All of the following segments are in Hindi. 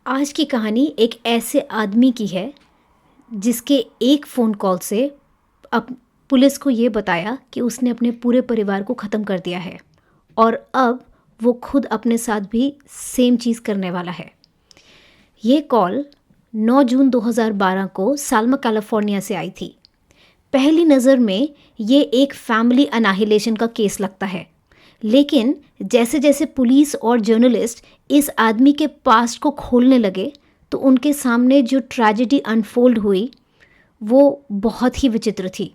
आज की कहानी एक ऐसे आदमी की है जिसके एक फ़ोन कॉल से अब पुलिस को ये बताया कि उसने अपने पूरे परिवार को ख़त्म कर दिया है और अब वो खुद अपने साथ भी सेम चीज़ करने वाला है। ये कॉल 9 जून 2012 को साल्मा कैलिफोर्निया से आई थी। पहली नज़र में ये एक फैमिली अनाहिलेशन का केस लगता है, लेकिन जैसे जैसे पुलिस और जर्नलिस्ट इस आदमी के पास्ट को खोलने लगे तो उनके सामने जो ट्रेजेडी अनफोल्ड हुई वो बहुत ही विचित्र थी।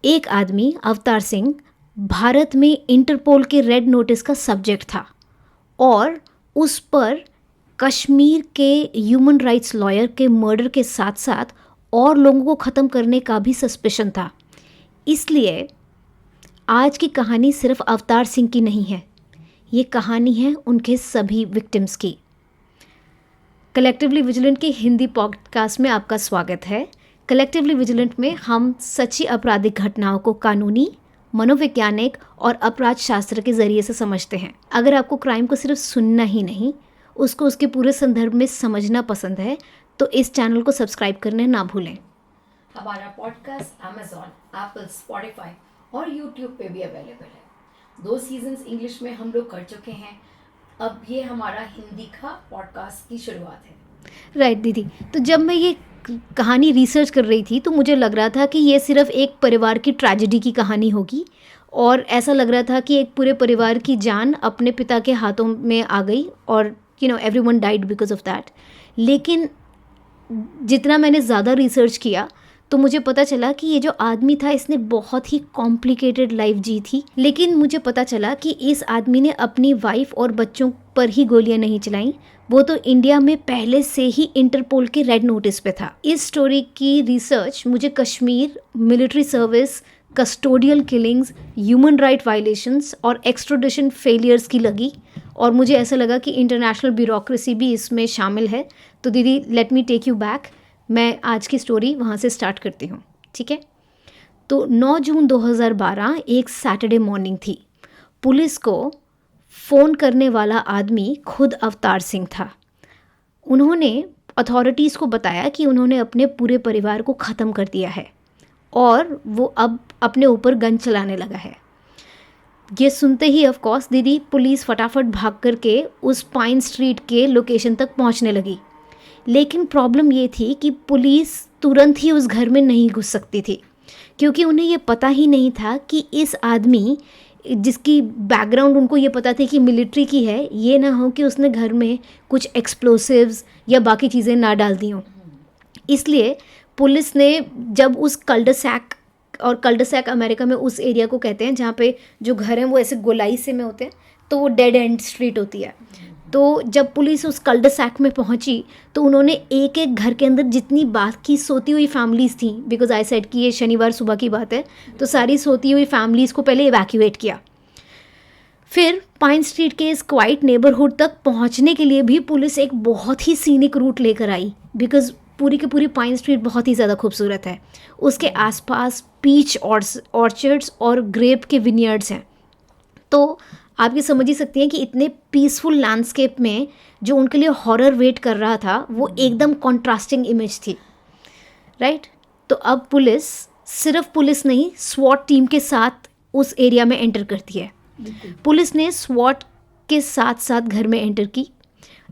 एक आदमी, अवतार सिंह, भारत में इंटरपोल के रेड नोटिस का सब्जेक्ट था और उस पर कश्मीर के ह्यूमन राइट्स लॉयर के मर्डर के साथ साथ और लोगों को ख़त्म करने का भी सस्पेशन था। इसलिए आज की कहानी सिर्फ अवतार सिंह की नहीं है, ये कहानी है उनके सभी विक्टिम्स की। कलेक्टिवली विजिलेंट के हिंदी पॉडकास्ट में आपका स्वागत है। कलेक्टिवली विजिलेंट में हम सच्ची आपराधिक घटनाओं को कानूनी, मनोवैज्ञानिक और अपराध शास्त्र के ज़रिए से समझते हैं। अगर आपको क्राइम को सिर्फ सुनना ही नहीं, उसको उसके पूरे संदर्भ में समझना पसंद है तो इस चैनल को सब्सक्राइब करने ना भूलें। हमारा पॉडकास्ट अमेज़ॉन, एप्पल, स्पॉटिफाई और यूट्यूब पे भी अवेलेबल है। 2 सीजन्स इंग्लिश में हम लोग कर चुके हैं। अब ये हमारा हिंदी का पॉडकास्ट की शुरुआत है। राइट दीदी, तो जब मैं ये कहानी रिसर्च कर रही थी तो मुझे लग रहा था कि ये सिर्फ एक परिवार की ट्रेजेडी की कहानी होगी और ऐसा लग रहा था कि एक पूरे परिवार की जान अपने पिता के हाथों में आ गई और everyone died because of that. लेकिन जितना मैंने ज़्यादा रिसर्च किया तो मुझे पता चला कि ये जो आदमी था इसने बहुत ही कॉम्प्लिकेटेड लाइफ जी थी। लेकिन मुझे पता चला कि इस आदमी ने अपनी वाइफ और बच्चों पर ही गोलियां नहीं चलाई, वो तो इंडिया में पहले से ही इंटरपोल के रेड नोटिस पे था। इस स्टोरी की रिसर्च मुझे Kashmir, military service, custodial killings, human right violations और एक्सट्राडिशन फेलियर्स की लगी और मुझे ऐसा लगा कि इंटरनेशनल ब्यूरोक्रेसी भी इसमें शामिल है। तो दीदी, let me take you back. मैं आज की स्टोरी वहाँ से स्टार्ट करती हूँ, ठीक है? तो 9 जून 2012 एक सैटरडे मॉर्निंग थी। पुलिस को फ़ोन करने वाला आदमी खुद अवतार सिंह था। उन्होंने अथॉरिटीज़ को बताया कि उन्होंने अपने पूरे परिवार को ख़त्म कर दिया है और वो अब अपने ऊपर गन चलाने लगा है। ये सुनते ही ऑफ कोर्स दीदी, पुलिस फटाफट भाग करके उस पाइन स्ट्रीट के लोकेशन तक पहुंचने लगी। लेकिन प्रॉब्लम ये थी कि पुलिस तुरंत ही उस घर में नहीं घुस सकती थी क्योंकि उन्हें ये पता ही नहीं था कि इस आदमी, जिसकी बैकग्राउंड उनको ये पता थी कि मिलिट्री की है, ये ना हो कि उसने घर में कुछ एक्सप्लोसिव्स या बाकी चीज़ें ना डाल दी हों। इसलिए पुलिस ने जब उस कल्डरसैक, और कल्डरसैक अमेरिका में उस एरिया को कहते हैं जहाँ पे जो घर हैं वो ऐसे गोलाई से में होते हैं, तो वो डेड एंड स्ट्रीट होती है। तो जब पुलिस उस कल्डरसैक में पहुंची तो उन्होंने एक एक घर के अंदर जितनी बाकी सोती हुई फैमिलीज़ थी, बिकॉज आई सेड कि ये शनिवार सुबह की बात है, तो सारी सोती हुई फैमिलीज़ को पहले इवैक्यूएट किया। फिर पाइन स्ट्रीट के इस क्वाइट नेबरहुड तक पहुंचने के लिए भी पुलिस एक बहुत ही सीनिक रूट लेकर आई, बिकॉज पूरी की पूरी पाइन स्ट्रीट बहुत ही ज़्यादा खूबसूरत है। उसके आसपास पीच ऑर्चर्ड्स और ग्रेप के विनियर्ड्स हैं। तो आप ये समझ ही सकती हैं कि इतने पीसफुल लैंडस्केप में जो उनके लिए हॉरर वेट कर रहा था वो एकदम कॉन्ट्रास्टिंग इमेज थी, राइट? तो अब पुलिस, सिर्फ पुलिस नहीं, स्वॉट टीम के साथ उस एरिया में एंटर करती है। पुलिस ने स्वॉट के साथ साथ घर में एंटर की।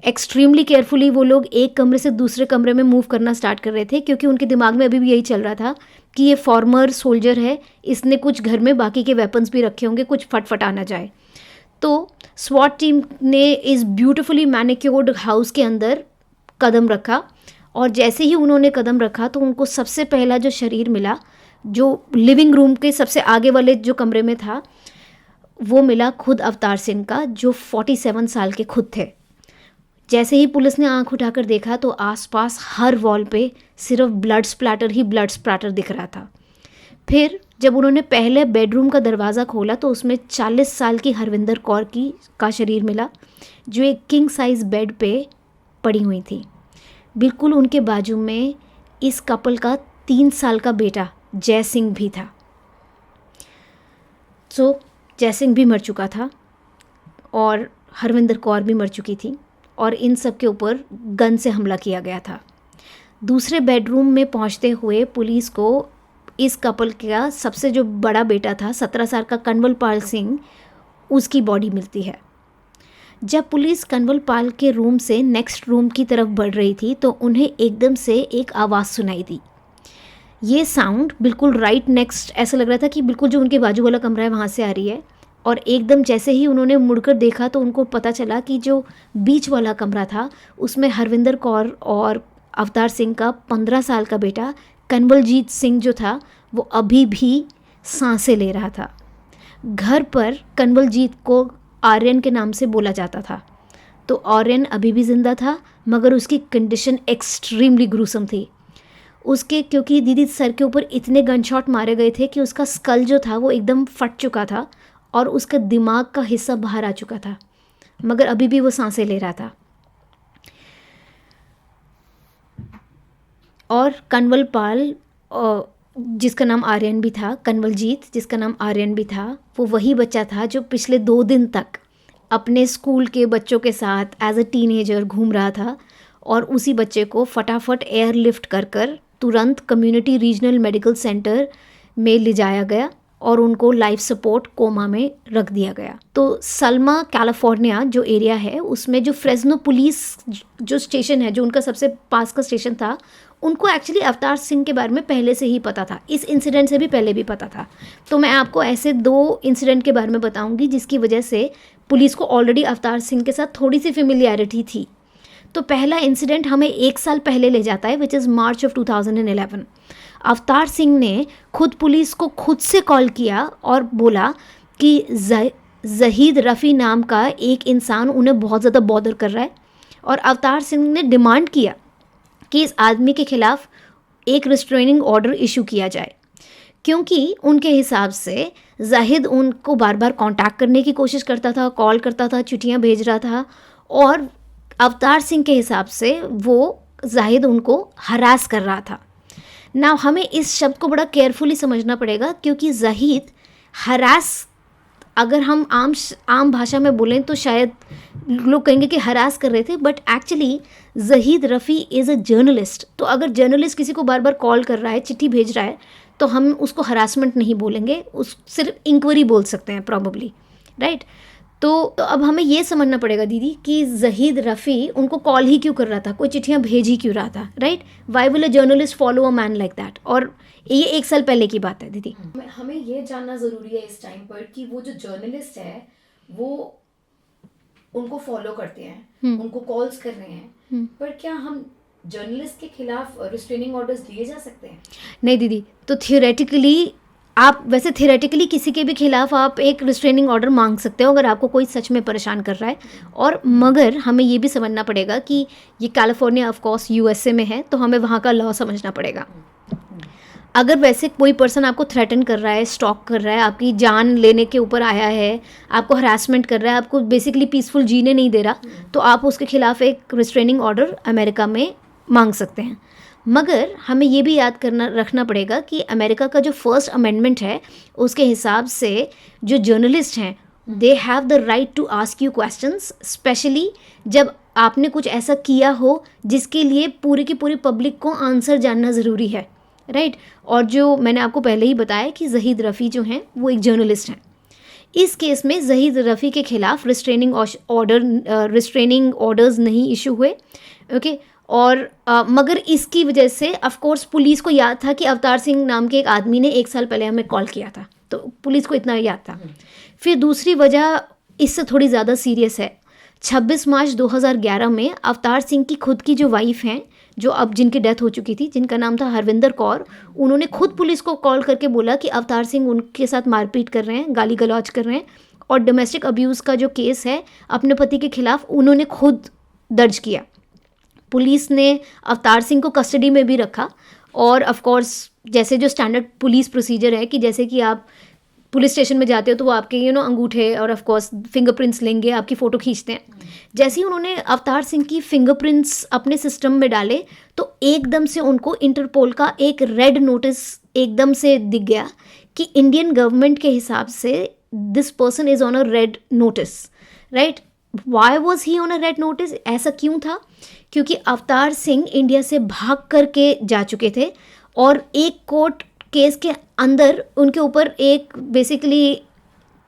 एक्सट्रीमली केयरफुली वो लोग एक कमरे से दूसरे कमरे में मूव करना स्टार्ट कर रहे थे क्योंकि उनके दिमाग में अभी भी यही चल रहा था कि ये फॉर्मर सोल्जर है, इसने कुछ घर में बाकी के वेपन्स भी रखे होंगे, कुछ फटफटा ना जाए। तो स्वॉट टीम ने इस ब्यूटीफुली मैनिक्योर्ड हाउस के अंदर कदम रखा और जैसे ही उन्होंने कदम रखा तो उनको सबसे पहला जो शरीर मिला, जो लिविंग रूम के सबसे आगे वाले जो कमरे में था, वो मिला खुद अवतार सिंह का, जो 47 साल के खुद थे। जैसे ही पुलिस ने आंख उठाकर देखा तो आसपास हर वॉल पे सिर्फ ब्लड स्प्लैटर ही ब्लड स्प्लैटर दिख रहा था। फिर जब उन्होंने पहले बेडरूम का दरवाज़ा खोला तो उसमें 40 साल की हरविंदर कौर का शरीर मिला, जो एक किंग साइज़ बेड पे पड़ी हुई थी। बिल्कुल उनके बाजू में इस कपल का 3 साल का बेटा जय सिंह भी था। जय सिंह भी मर चुका था और हरविंदर कौर भी मर चुकी थी और इन सब के ऊपर गन से हमला किया गया था। दूसरे बेडरूम में पहुंचते हुए पुलिस को इस कपल का सबसे जो बड़ा बेटा था 17 साल का कंवल पाल सिंह, उसकी बॉडी मिलती है। जब पुलिस कंवल पाल के रूम से नेक्स्ट रूम की तरफ बढ़ रही थी तो उन्हें एकदम से एक आवाज़ सुनाई दी। ये साउंड बिल्कुल राइट नेक्स्ट, ऐसा लग रहा था कि बिल्कुल जो उनके बाजू वाला कमरा है वहाँ से आ रही है। और एकदम जैसे ही उन्होंने मुड़कर देखा तो उनको पता चला कि जो बीच वाला कमरा था उसमें हरविंदर कौर और अवतार सिंह का 15 साल का बेटा कंवलजीत सिंह जो था वो अभी भी सांसें ले रहा था। घर पर कंवलजीत को आर्यन के नाम से बोला जाता था। तो आर्यन अभी भी ज़िंदा था मगर उसकी कंडीशन एक्सट्रीमली ग्रूसम थी। उसके क्योंकि दीदी सर के ऊपर इतने गनशॉट मारे गए थे कि उसका स्कल जो था वो एकदम फट चुका था और उसका दिमाग का हिस्सा बाहर आ चुका था, मगर अभी भी वो सांसें ले रहा था। और कंवल पाल जिसका नाम आर्यन भी था, कंवलजीत जिसका नाम आर्यन भी था, वो वही बच्चा था जो पिछले 2 दिन तक अपने स्कूल के बच्चों के साथ एज अ टीनेजर घूम रहा था। और उसी बच्चे को फटाफट एयरलिफ्ट कर तुरंत कम्युनिटी रीजनल मेडिकल सेंटर में ले जाया गया और उनको लाइफ सपोर्ट कोमा में रख दिया गया। तो सल्मा कैलिफोर्निया जो एरिया है उसमें जो फ्रेस्नो पुलिस जो स्टेशन है, जो उनका सबसे पास का स्टेशन था, उनको एक्चुअली अवतार सिंह के बारे में पहले से ही पता था, इस इंसिडेंट से भी पहले भी पता था। तो मैं आपको ऐसे 2 इंसिडेंट के बारे में बताऊंगी जिसकी वजह से पुलिस को ऑलरेडी अवतार सिंह के साथ थोड़ी सी फेमिलियरिटी थी। तो पहला इंसिडेंट हमें 1 साल पहले ले जाता है, विच इज़ मार्च ऑफ 2011। अवतार सिंह ने खुद पुलिस को खुद से कॉल किया और बोला कि जहीद रफ़ी नाम का एक इंसान उन्हें बहुत ज़्यादा बॉदर कर रहा है। और अवतार सिंह ने डिमांड किया कि इस आदमी के खिलाफ एक रिस्ट्रेनिंग ऑर्डर इशू किया जाए, क्योंकि उनके हिसाब से जाहिद उनको बार बार कांटेक्ट करने की कोशिश करता था, कॉल करता था, चिट्ठियाँ भेज रहा था। और अवतार सिंह के हिसाब से वो जाहिद उनको हरास कर रहा था। ना हमें इस शब्द को बड़ा केयरफुली समझना पड़ेगा, क्योंकि जाहिद हरास, अगर हम आम भाषा में बोलें तो शायद लोग कहेंगे कि हरास कर रहे थे, but actually Zahid Rafi is a journalist. तो अगर जर्नलिस्ट किसी को बार बार कॉल कर रहा है, चिट्ठी भेज रहा है, तो हम उसको हरासमेंट नहीं बोलेंगे, उस सिर्फ इंक्वायरी बोल सकते हैं प्रॉबली, राइट। तो अब हमें ये समझना पड़ेगा दीदी कि जहीद रफ़ी उनको कॉल ही क्यों कर रहा था, कोई चिट्ठियाँ भेज ही क्यों रहा था, right. Why will a journalist follow a man like that. और ये 1 साल पहले की बात है दीदी। हमें ये जानना ज़रूरी है इस टाइम पर कि वो जो जर्नलिस्ट है वो उनको फॉलो करते हैं, उनको कॉल्स कर रहे हैं, पर क्या हम जर्नलिस्ट के खिलाफ रिस्ट्रेनिंग ऑर्डर्स दिए जा सकते हैं? नहीं दीदी, तो थियोरेटिकली आप वैसे थियोरेटिकली किसी के भी खिलाफ आप एक रिस्ट्रेनिंग ऑर्डर मांग सकते हो अगर आपको कोई सच में परेशान कर रहा है। और मगर हमें ये भी समझना पड़ेगा कि ये कैलिफोर्निया ऑफ कोर्स यूएसए में है, तो हमें वहाँ का लॉ समझना पड़ेगा। अगर वैसे कोई पर्सन आपको थ्रेटन कर रहा है, स्टॉक कर रहा है, आपकी जान लेने के ऊपर आया है, आपको हरासमेंट कर रहा है, आपको बेसिकली पीसफुल जीने नहीं दे रहा, तो आप उसके खिलाफ एक रिस्ट्रेनिंग ऑर्डर अमेरिका में मांग सकते हैं। मगर हमें ये भी याद रखना पड़ेगा कि अमेरिका का जो फर्स्ट अमेंडमेंट है उसके हिसाब से जो जर्नलिस्ट हैं they have the right to ask you questions, specially जब आपने कुछ ऐसा किया हो जिसके लिए पूरी की पूरी पब्लिक को आंसर जानना ज़रूरी है, राइट। और जो मैंने आपको पहले ही बताया कि जहीद रफ़ी जो हैं वो एक जर्नलिस्ट हैं। इस केस में जहीद रफ़ी के खिलाफ रिस्ट्रेनिंग ऑर्डर्स नहीं इशू हुए, ओके। और मगर इसकी वजह से ऑफ कोर्स पुलिस को याद था कि अवतार सिंह नाम के एक आदमी ने 1 साल पहले हमें कॉल किया था, तो पुलिस को इतना याद था। फिर दूसरी वजह इससे थोड़ी ज़्यादा सीरियस है। 26 मार्च 2011 में अवतार सिंह की खुद की जो वाइफ हैं, जो अब जिनकी डेथ हो चुकी थी, जिनका नाम था हरविंदर कौर, उन्होंने खुद पुलिस को कॉल करके बोला कि अवतार सिंह उनके साथ मारपीट कर रहे हैं, गाली गलौज कर रहे हैं, और डोमेस्टिक अब्यूज़ का जो केस है अपने पति के खिलाफ उन्होंने खुद दर्ज किया। पुलिस ने अवतार सिंह को कस्टडी में भी रखा। और ऑफ कोर्स जैसे जो स्टैंडर्ड पुलिस प्रोसीजर है कि जैसे कि आप पुलिस स्टेशन में जाते हो तो वो आपके अंगूठे और ऑफ कोर्स फिंगरप्रिंट्स लेंगे, आपकी फ़ोटो खींचते हैं। जैसे ही उन्होंने अवतार सिंह की फिंगरप्रिंट्स अपने सिस्टम में डाले तो एकदम से उनको इंटरपोल का एक रेड नोटिस एकदम से दिख गया कि इंडियन गवर्नमेंट के हिसाब से this person is on a red notice, right. Why was he on a red notice, ऐसा क्यों था? क्योंकि अवतार सिंह इंडिया से भाग करके जा चुके थे और एक कोर्ट केस के अंदर उनके ऊपर एक बेसिकली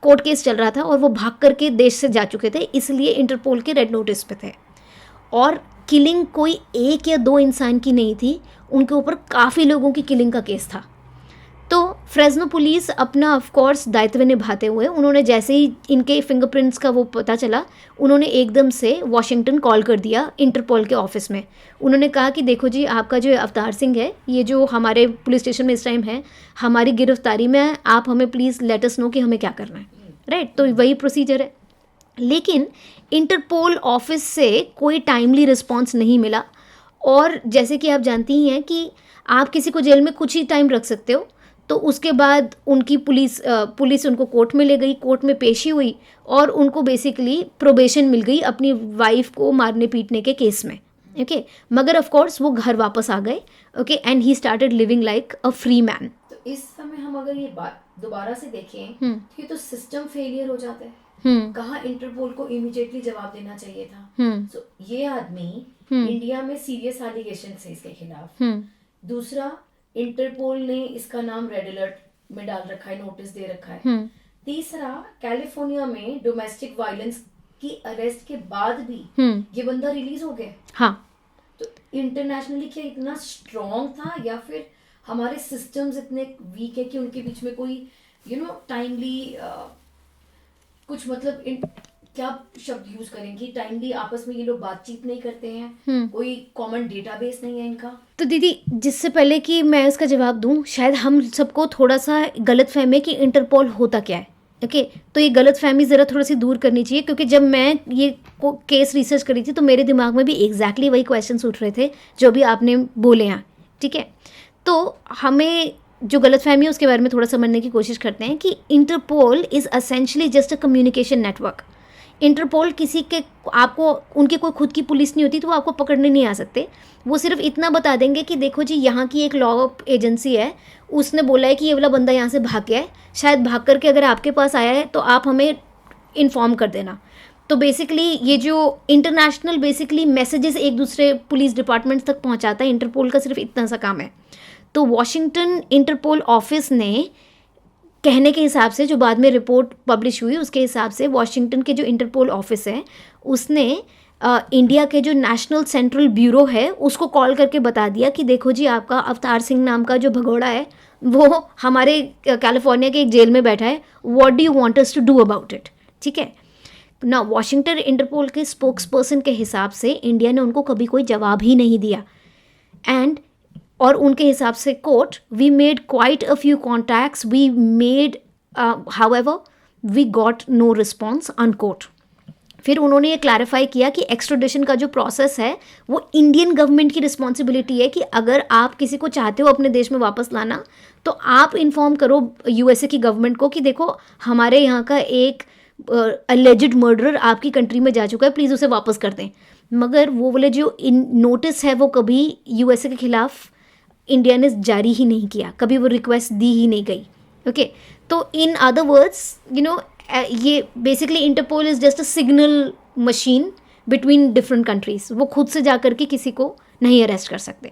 कोर्ट केस चल रहा था और वो भाग करके देश से जा चुके थे, इसलिए इंटरपोल के रेड नोटिस पे थे। और किलिंग कोई एक या दो इंसान की नहीं थी, उनके ऊपर काफ़ी लोगों की किलिंग का केस था। तो फ्रेज़नो पुलिस अपना ऑफ कोर्स दायित्व निभाते हुए उन्होंने जैसे ही इनके फिंगरप्रिंट्स का वो पता चला, उन्होंने एकदम से वॉशिंगटन कॉल कर दिया इंटरपोल के ऑफिस में। उन्होंने कहा कि देखो जी, आपका जो अवतार सिंह है, ये जो हमारे पुलिस स्टेशन में इस टाइम है, हमारी गिरफ्तारी में है, आप हमें प्लीज़ लेट अस नो कि हमें क्या करना है। राइट, तो वही प्रोसीजर है। लेकिन इंटरपोल ऑफिस से कोई टाइमली रिस्पॉन्स नहीं मिला। और जैसे कि आप जानती ही हैं कि आप किसी को जेल में कुछ ही टाइम रख सकते हो, तो उसके बाद उनकी पुलिस उनको कोर्ट में ले गई, कोर्ट में पेशी हुई और उनको बेसिकली प्रोबेशन मिल गई अपनी वाइफ को मारने पीटने के केस में। ओके, मगर ऑफ कोर्स वो घर वापस आ गए। Okay, and he started living like a free man. तो इस समय हम अगर ये बात दोबारा से देखें हम्म, तो ये तो सिस्टम फेलियर हो जाता है। कहाँ इंटरपोल को इमीडिएटली जवाब देना चाहिए था। सो ये आदमी इंडिया में सीरियस एलिगेशन है इसके खिलाफ। दूसरा, इंटरपोल ने इसका नाम रेड अलर्ट में डाल रखा है, नोटिस दे रखा है। तीसरा, कैलिफोर्निया में डोमेस्टिक वायलेंस की अरेस्ट के बाद भी ये बंदा रिलीज हो गया। हाँ, तो इंटरनेशनली क्या इतना स्ट्रॉन्ग था या फिर हमारे सिस्टम्स इतने वीक है कि उनके बीच में कोई टाइमली कुछ मतलब क्या शब्द यूज करेंगे, टाइमली आपस में ये लोग बातचीत नहीं करते हैं, कोई कॉमन डेटाबेस नहीं है इनका। तो दीदी, जिससे पहले कि मैं इसका जवाब दूं, शायद हम सबको थोड़ा सा गलत फहमी है कि इंटरपोल होता क्या है। ओके, तो ये गलत फहमी ज़रा थोड़ी सी दूर करनी चाहिए, क्योंकि जब मैं ये केस रिसर्च करी थी तो मेरे दिमाग में भी एग्जैक्टली वही क्वेश्चन उठ रहे थे जो भी आपने बोले हैं। ठीक है, तो हमें जो गलत फहमी है उसके बारे में थोड़ा समझने की कोशिश करते हैं कि Interpol is essentially just a communication network. Interpol किसी के, आपको उनकी कोई खुद की पुलिस नहीं होती तो वो आपको पकड़ने नहीं आ सकते। वो सिर्फ इतना बता देंगे कि देखो जी, यहाँ की एक लॉ एजेंसी है, उसने बोला है कि ये वाला बंदा यहाँ से भाग गया है, शायद भाग करके अगर आपके पास आया है तो आप हमें इन्फॉर्म कर देना। तो बेसिकली ये जो इंटरनेशनल बेसिकली मैसेजेस एक दूसरे पुलिस डिपार्टमेंट्स तक पहुँचाता है, इंटरपोल का सिर्फ इतना सा काम है। तो वॉशिंगटन इंटरपोल ऑफिस ने कहने के हिसाब से, जो बाद में रिपोर्ट पब्लिश हुई उसके हिसाब से, वॉशिंगटन के जो इंटरपोल ऑफिस है उसने इंडिया के जो नेशनल सेंट्रल ब्यूरो है उसको कॉल करके बता दिया कि देखो जी, आपका अवतार सिंह नाम का जो भगोड़ा है वो हमारे कैलिफोर्निया के एक जेल में बैठा है, what do you want us to do about it. ठीक है ना, वॉशिंगटन इंटरपोल के स्पोक्स पर्सन के हिसाब से इंडिया ने उनको कभी कोई जवाब ही नहीं दिया। एंड और उनके हिसाब से court, we made quite a few contacts, we made however we got no response, unquote. फिर उन्होंने ये क्लैरिफाई किया कि एक्स्ट्राडिशन का जो प्रोसेस है वो इंडियन गवर्नमेंट की रिस्पॉन्सिबिलिटी है, कि अगर आप किसी को चाहते हो अपने देश में वापस लाना तो आप इन्फॉर्म करो यूएसए की गवर्नमेंट को कि देखो, हमारे यहाँ का एक अलेजिड मर्डरर आपकी कंट्री में जा चुका है, प्लीज़ उसे वापस कर दें। मगर वो बोले जो नोटिस है वो कभी यूएसए के खिलाफ इंडिया ने जारी ही नहीं किया, कभी वो रिक्वेस्ट दी ही नहीं गई। ओके, तो इन अदर वर्ड्स ये basically Interpol is just a signal machine between different countries. वो खुद से जा कर के किसी को नहीं अरेस्ट कर सकते।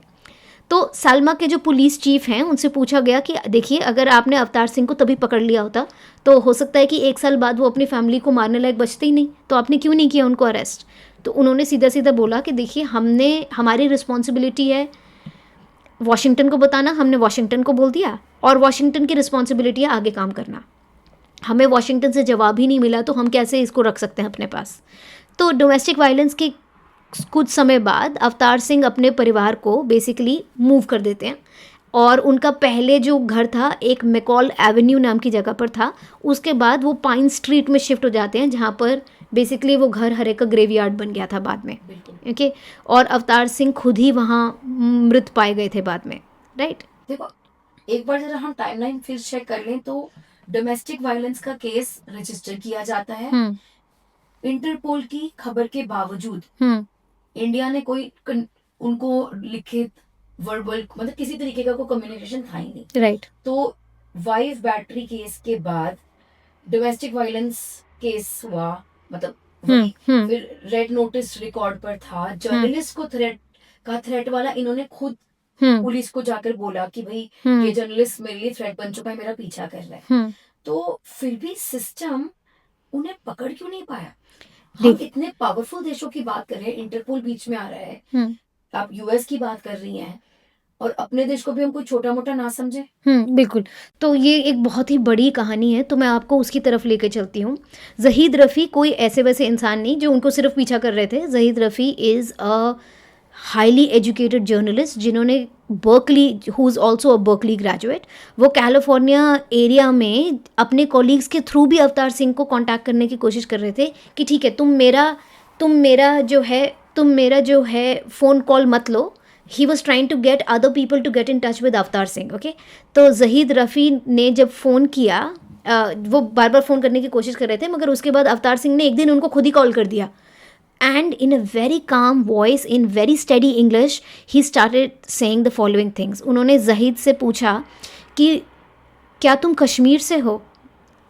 तो सलमा के जो पुलिस चीफ हैं उनसे पूछा गया कि देखिए, अगर आपने अवतार सिंह को तभी पकड़ लिया होता तो हो सकता है कि 1 साल बाद वो अपनी फैमिली को मारने लायक बचते ही नहीं, तो आपने क्यों नहीं किया उनको अरेस्ट। तो उन्होंने सीधा सीधा बोला कि देखिए, हमारी रिस्पॉन्सिबिलिटी है वॉशिंगटन को बताना, हमने वॉशिंगटन को बोल दिया, और वॉशिंगटन की रिस्पॉन्सिबिलिटी है आगे काम करना। हमें वॉशिंगटन से जवाब ही नहीं मिला तो हम कैसे इसको रख सकते हैं अपने पास। तो डोमेस्टिक वायलेंस के कुछ समय बाद अवतार सिंह अपने परिवार को बेसिकली मूव कर देते हैं, और उनका पहले जो घर था एक मैकॉल एवेन्यू नाम की जगह पर था, उसके बाद वो पाइन स्ट्रीट में शिफ्ट हो जाते हैं, जहाँ पर बेसिकली वो घर हर एक का ग्रेवयार्ड बन गया था बाद में। ओके, और अवतार सिंह खुद ही वहाँ मृत पाए गए थे बाद में। राइट, देखो, एक बार जरा हम टाइमलाइन फिर चेक कर लें तो डोमेस्टिक वायलेंस का केस रजिस्टर किया जाता है। इंटरपोल की खबर के बावजूद इंडिया ने कोई उनको लिखित वर्बल मतलब किसी तरीके का कोई कम्युनिकेशन था ही नहीं। राइट, तो वाइफ बैटरी केस के बाद डोमेस्टिक वायलेंस केस हुआ, मतलब वही हम्म फिर रेड नोटिस रिकॉर्ड पर था, जर्नलिस्ट को थ्रेट वाला इन्होंने खुद हम्म पुलिस को जाकर बोला कि भाई ये हम्म जर्नलिस्ट मेरे लिए थ्रेट बन चुका है, मेरा पीछा कर रहा है। हम्म तो फिर भी सिस्टम उन्हें पकड़ क्यों नहीं पाया? हम देख इतने पावरफुल देशों की बात कर रहे हैं, इंटरपोल बीच में आ रहा है, हम्म आप यूएस की बात कर रही हैं, और अपने देश को भी हम कोई छोटा मोटा ना समझे। बिल्कुल। तो ये एक बहुत ही बड़ी कहानी है, तो मैं आपको उसकी तरफ लेके चलती हूँ। ज़हीद रफ़ी कोई ऐसे वैसे इंसान नहीं जो उनको सिर्फ पीछा कर रहे थे। Zahid Rafi is a highly educated journalist जिन्होंने Berkeley, who is also a Berkeley graduate. वो कैलिफोर्निया एरिया में अपने कॉलीग्स के थ्रू भी अवतार सिंह को कांटेक्ट करने की कोशिश कर रहे थे कि ठीक है, तुम मेरा जो है फ़ोन कॉल मत लो। He was trying to get other people to get in touch with Avtar Singh. Okay, तो ज़हीद रफ़ी ने जब फ़ोन किया, वो बार बार फ़ोन करने की कोशिश कर रहे थे, मगर उसके बाद अवतार सिंह ने एक दिन उनको खुद ही कॉल कर दिया। And in a very calm voice, in very steady English, he started saying the following things. उन्होंने ज़हीद से पूछा कि क्या तुम कश्मीर से हो?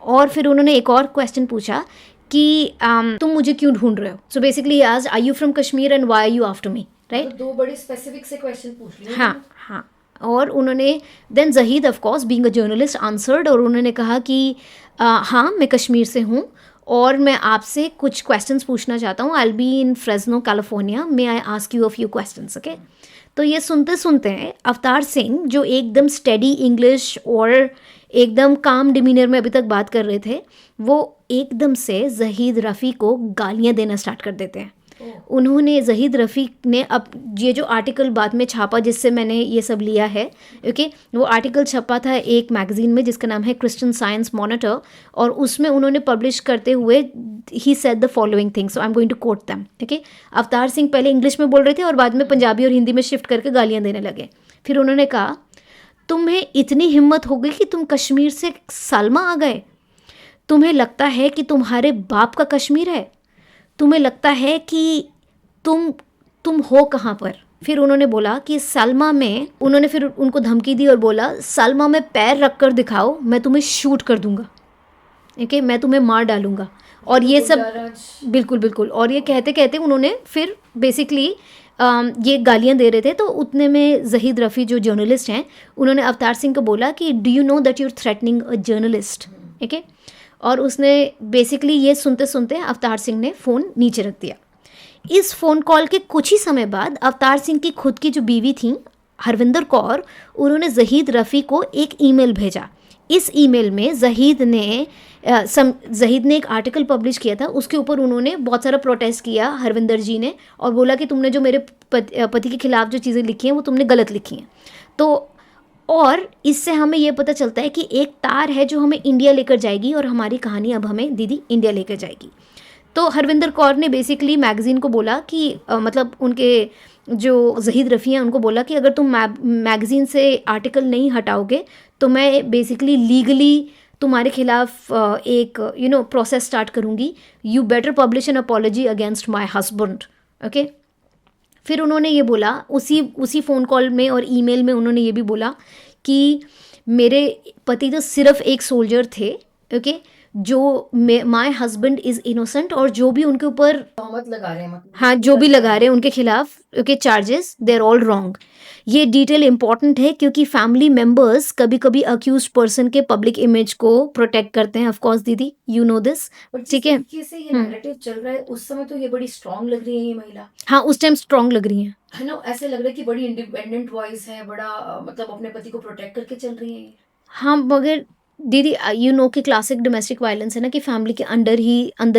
और फिर उन्होंने एक और क्वेश्चन पूछा कि तुम मुझे क्यों ढूंढ रहे हो? So basically he asked, are you from Kashmir and why are you after me? Right? तो दो बड़े स्पेसिफिक से क्वेश्चन पूछ लिए हाँ हाँ। और उन्होंने then Zahid of course being a journalist answered, और उन्होंने कहा कि हाँ, मैं कश्मीर से हूँ और मैं आपसे कुछ क्वेश्चंस पूछना चाहता हूँ। I will be in Fresno California, may I ask you a few questions. Okay, तो ये सुनते सुनते अवतार सिंह जो एकदम स्टेडी इंग्लिश और एकदम काम डिमीनर में अभी तक बात कर रहे थे, वो एकदम से ज़हीद रफ़ी को गालियाँ देना स्टार्ट कर देते हैं। उन्होंने ज़हीद रफ़ी ने अब ये जो आर्टिकल बाद में छापा जिससे मैंने ये सब लिया है, ओके, वो आर्टिकल छपा था एक मैगज़ीन में जिसका नाम है क्रिश्चियन साइंस मॉनिटर, और उसमें उन्होंने पब्लिश करते हुए he said the following things, so I am going to quote them. Okay, Avatar Singh पहले इंग्लिश में बोल रहे थे और बाद में पंजाबी और हिंदी में शिफ्ट करके गालियाँ देने लगे। फिर उन्होंने कहा, तुम्हें इतनी हिम्मत हो गई कि तुम कश्मीर से सलमा आ गए? तुम्हें लगता है कि तुम्हारे बाप का कश्मीर है? तुम्हें लगता है कि तुम हो कहाँ पर? फिर उन्होंने बोला कि सलमा में, उन्होंने फिर उनको धमकी दी और बोला, सलमा में पैर रख कर दिखाओ, मैं तुम्हें शूट कर दूंगा। ओके, मैं तुम्हें मार डालूंगा। और ये सब बिल्कुल बिल्कुल। और ये कहते कहते उन्होंने फिर बेसिकली ये गालियाँ दे रहे थे। तो उतने में ज़हीद रफ़ी जो जर्नलिस्ट हैं, उन्होंने अवतार सिंह को बोला कि do you know that you are threatening a journalist? Okay, और उसने बेसिकली ये सुनते सुनते अवतार सिंह ने फ़ोन नीचे रख दिया। इस फ़ोन कॉल के कुछ ही समय बाद अवतार सिंह की खुद की जो बीवी थी हरविंदर कौर, उन्होंने ज़हीद रफ़ी को एक ईमेल भेजा। इस ईमेल में ज़हीद ने एक आर्टिकल पब्लिश किया था, उसके ऊपर उन्होंने बहुत सारा प्रोटेस्ट किया हरविंदर जी ने, और बोला कि तुमने जो मेरे पति के खिलाफ़ जो चीज़ें लिखी हैं वो तुमने गलत लिखी हैं। तो और इससे हमें ये पता चलता है कि एक तार है जो हमें इंडिया लेकर जाएगी, और हमारी कहानी अब हमें दीदी इंडिया लेकर जाएगी। तो हरविंदर कौर ने बेसिकली मैगज़ीन को बोला कि मतलब उनके जो ज़हीद रफ़ी हैं उनको बोला कि अगर तुम मैगज़ीन से आर्टिकल नहीं हटाओगे तो मैं बेसिकली लीगली तुम्हारे खिलाफ एक प्रोसेस स्टार्ट करूँगी। You better publish N apology against my husband. Okay, फिर उन्होंने ये बोला उसी फ़ोन कॉल में और ईमेल में उन्होंने ये भी बोला कि मेरे पति तो सिर्फ एक सोल्जर थे, ओके, जो माय हस्बैंड इज़ इनोसेंट, और जो भी उनके ऊपर तहमत लगा रहे हैं, मतलब हाँ जो भी लगा रहे हैं उनके खिलाफ, okay, charges, they are all wrong. ये डिटेल इंपॉर्टेंट है क्योंकि फैमिली मेम्बर्स कभी कभी अक्यूज पर्सन के पब्लिक इमेज को प्रोटेक्ट करते हैं। ऑफ कोर्स दीदी, यू नो दिस, ठीक है। से ये नैरेटिव चल रहा है, उस समय तो ये बड़ी स्ट्रांग लग रही है ये महिला। हाँ, उस टाइम स्ट्रांग लग रही है ना, ऐसे लग रहा है कि बड़ी इंडिपेंडेंट वॉइस है, बड़ा मतलब अपने पति को प्रोटेक्ट करके चल रही है। हाँ, मगर दीदी यू नो कि क्लासिक डोमेस्टिक वायलेंस है ना, कि फैमिली के अंदर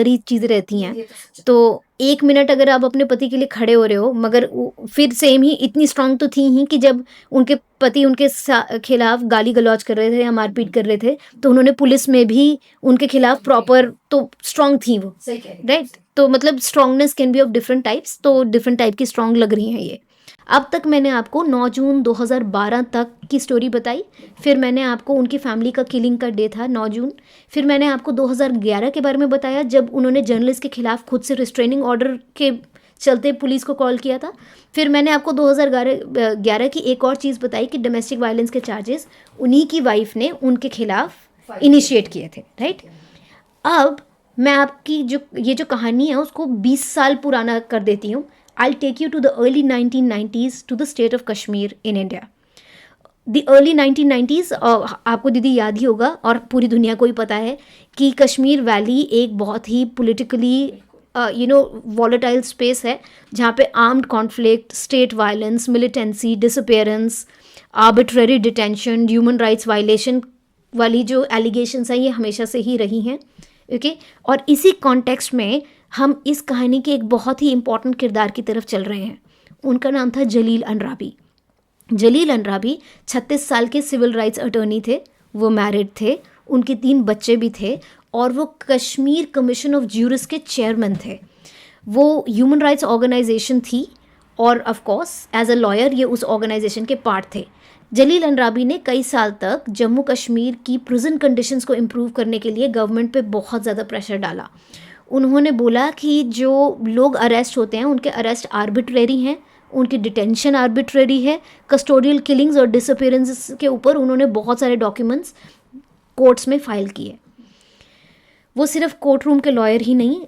ही चीज़ें रहती हैं। तो एक मिनट अगर आप अपने पति के लिए खड़े हो रहे हो, मगर फिर सेम ही इतनी स्ट्रांग तो थी ही कि जब उनके पति उनके खिलाफ गाली गलौज कर रहे थे या मारपीट कर रहे थे, तो उन्होंने पुलिस में भी उनके खिलाफ प्रॉपर, तो स्ट्रांग थी वो, राइट। तो मतलब strongness can be of different types, तो डिफरेंट टाइप की स्ट्रांग लग रही हैं ये। अब तक मैंने आपको 9 जून 2012 तक की स्टोरी बताई, फिर मैंने आपको उनकी फैमिली का किलिंग का डे था 9 जून, फिर मैंने आपको 2011 के बारे में बताया जब उन्होंने जर्नलिस्ट के खिलाफ खुद से रिस्ट्रेनिंग ऑर्डर के चलते पुलिस को कॉल किया था। फिर मैंने आपको 2011 की एक और चीज़ बताई कि डोमेस्टिक वायलेंस के चार्जेस उन्हीं की वाइफ ने उनके खिलाफ इनिशिएट किए थे, राइट। अब मैं आपकी जो ये जो कहानी है उसको 20 साल पुराना कर देती हूँ. I take you to the early 1990s to the state of Kashmir in India. The early 1990s, आपको दीदी याद ही होगा और पूरी दुनिया को ही पता है कि कश्मीर वैली एक बहुत ही पॉलिटिकली वॉलेटाइल स्पेस है जहाँ पे armed conflict, state violence, militancy, disappearance, arbitrary detention, human rights violation वाली जो एलिगेशंस हैं ये हमेशा से ही रही हैं. ओके. और इसी कॉन्टेक्स्ट में हम इस कहानी के एक बहुत ही इम्पॉर्टेंट किरदार की तरफ चल रहे हैं. उनका नाम था जलील अंद्राबी. जलील अंद्राबी 36 साल के सिविल राइट्स अटर्नी थे. वो मैरिड थे, उनके 3 बच्चे भी थे और वो कश्मीर कमीशन ऑफ ज्यूरिस के चेयरमैन थे. वो ह्यूमन राइट्स ऑर्गेनाइजेशन थी और of course as a lawyer ये उस ऑर्गेनाइजेशन के पार्ट थे. जलील अंद्राबी ने कई साल तक जम्मू कश्मीर की प्रिजन कंडीशंस को इम्प्रूव करने के लिए गवर्नमेंट पे बहुत ज़्यादा प्रेशर डाला. उन्होंने बोला कि जो लोग अरेस्ट होते हैं उनके अरेस्ट आर्बिट्रेरी हैं, उनकी डिटेंशन आर्बिट्रेरी है. कस्टोडियल किलिंग्स और डिसअपीयरेंसेस के ऊपर उन्होंने बहुत सारे डॉक्यूमेंट्स कोर्ट्स में फाइल किए. वो सिर्फ कोर्ट रूम के लॉयर ही नहीं,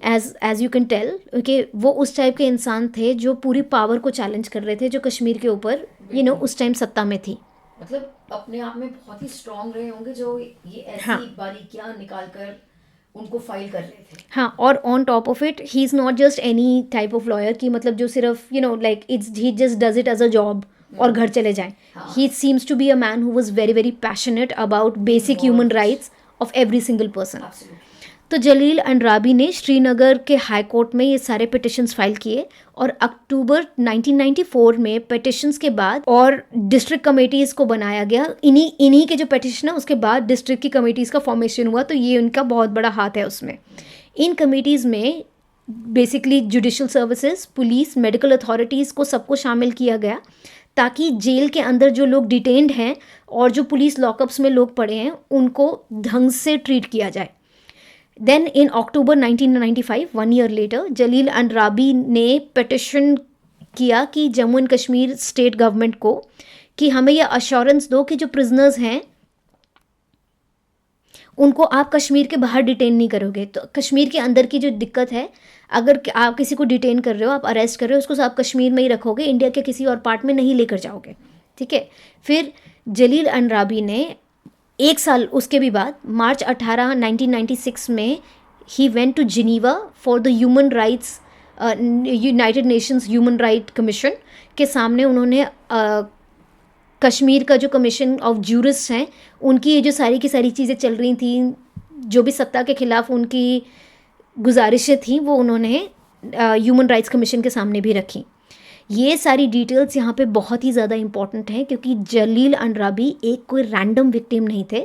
as you can tell, okay, वो उस टाइप के इंसान थे जो पूरी पावर को चैलेंज कर रहे थे जो कश्मीर के ऊपर उस टाइम सत्ता में थी. मतलब अपने आप में बहुत ही स्ट्रांग रहे होंगे जो ये ऐसी बारीकियां निकाल कर उनको फाइल कर रहे थे. हाँ, और on top of it he is not just any type of lawyer कि मतलब जो सिर्फ like he just does it as a job और घर चले जाएं. He seems to be a man who was very very passionate about basic human rights of every single person. तो जलील अंद्राबी ने श्रीनगर के हाई कोर्ट में ये सारे पिटिशंस फाइल किए और अक्टूबर 1994 में पिटिशंस के बाद और डिस्ट्रिक्ट कमेटीज़ को बनाया गया. इन्हीं के जो पिटिशन है उसके बाद डिस्ट्रिक्ट की कमेटीज़ का फॉर्मेशन हुआ. तो ये उनका बहुत बड़ा हाथ है उसमें. इन कमेटीज़ में basically judicial services, police, medical authorities को सबको शामिल किया गया ताकि जेल के अंदर जो लोग डिटेन्ड हैं और जो पुलिस लॉकअप्स में लोग पड़े हैं उनको ढंग से ट्रीट किया जाए. Then in October 1995, 1 year later, जलील अंद्राबी ने पिटिशन किया कि Jammu and Kashmir state government को कि हमें यह अश्योरेंस दो कि जो प्रिजनर्स हैं उनको आप कश्मीर के बाहर डिटेन नहीं करोगे. तो कश्मीर के अंदर की जो दिक्कत है, अगर आप किसी को डिटेन कर रहे हो, आप अरेस्ट कर रहे हो, उसको आप कश्मीर में ही रखोगे, इंडिया के किसी और पार्ट में नहीं लेकर जाओगे. ठीक है. फिर जलील अंद्राबी ने 1 साल उसके भी बाद मार्च 18, 1996 में he went to Geneva for the human rights, United Nations Human Right Commission के सामने उन्होंने कश्मीर का जो कमीशन ऑफ ज्यूरिस हैं उनकी ये जो सारी की सारी चीज़ें चल रही थी, जो भी सत्ता के खिलाफ उनकी गुजारिशें थी, वो उन्होंने ह्यूमन राइट्स कमीशन के सामने भी रखी. ये सारी डिटेल्स यहाँ पे बहुत ही ज़्यादा इंपॉर्टेंट हैं क्योंकि जलील अंद्राबी एक कोई रैंडम विक्टिम नहीं थे.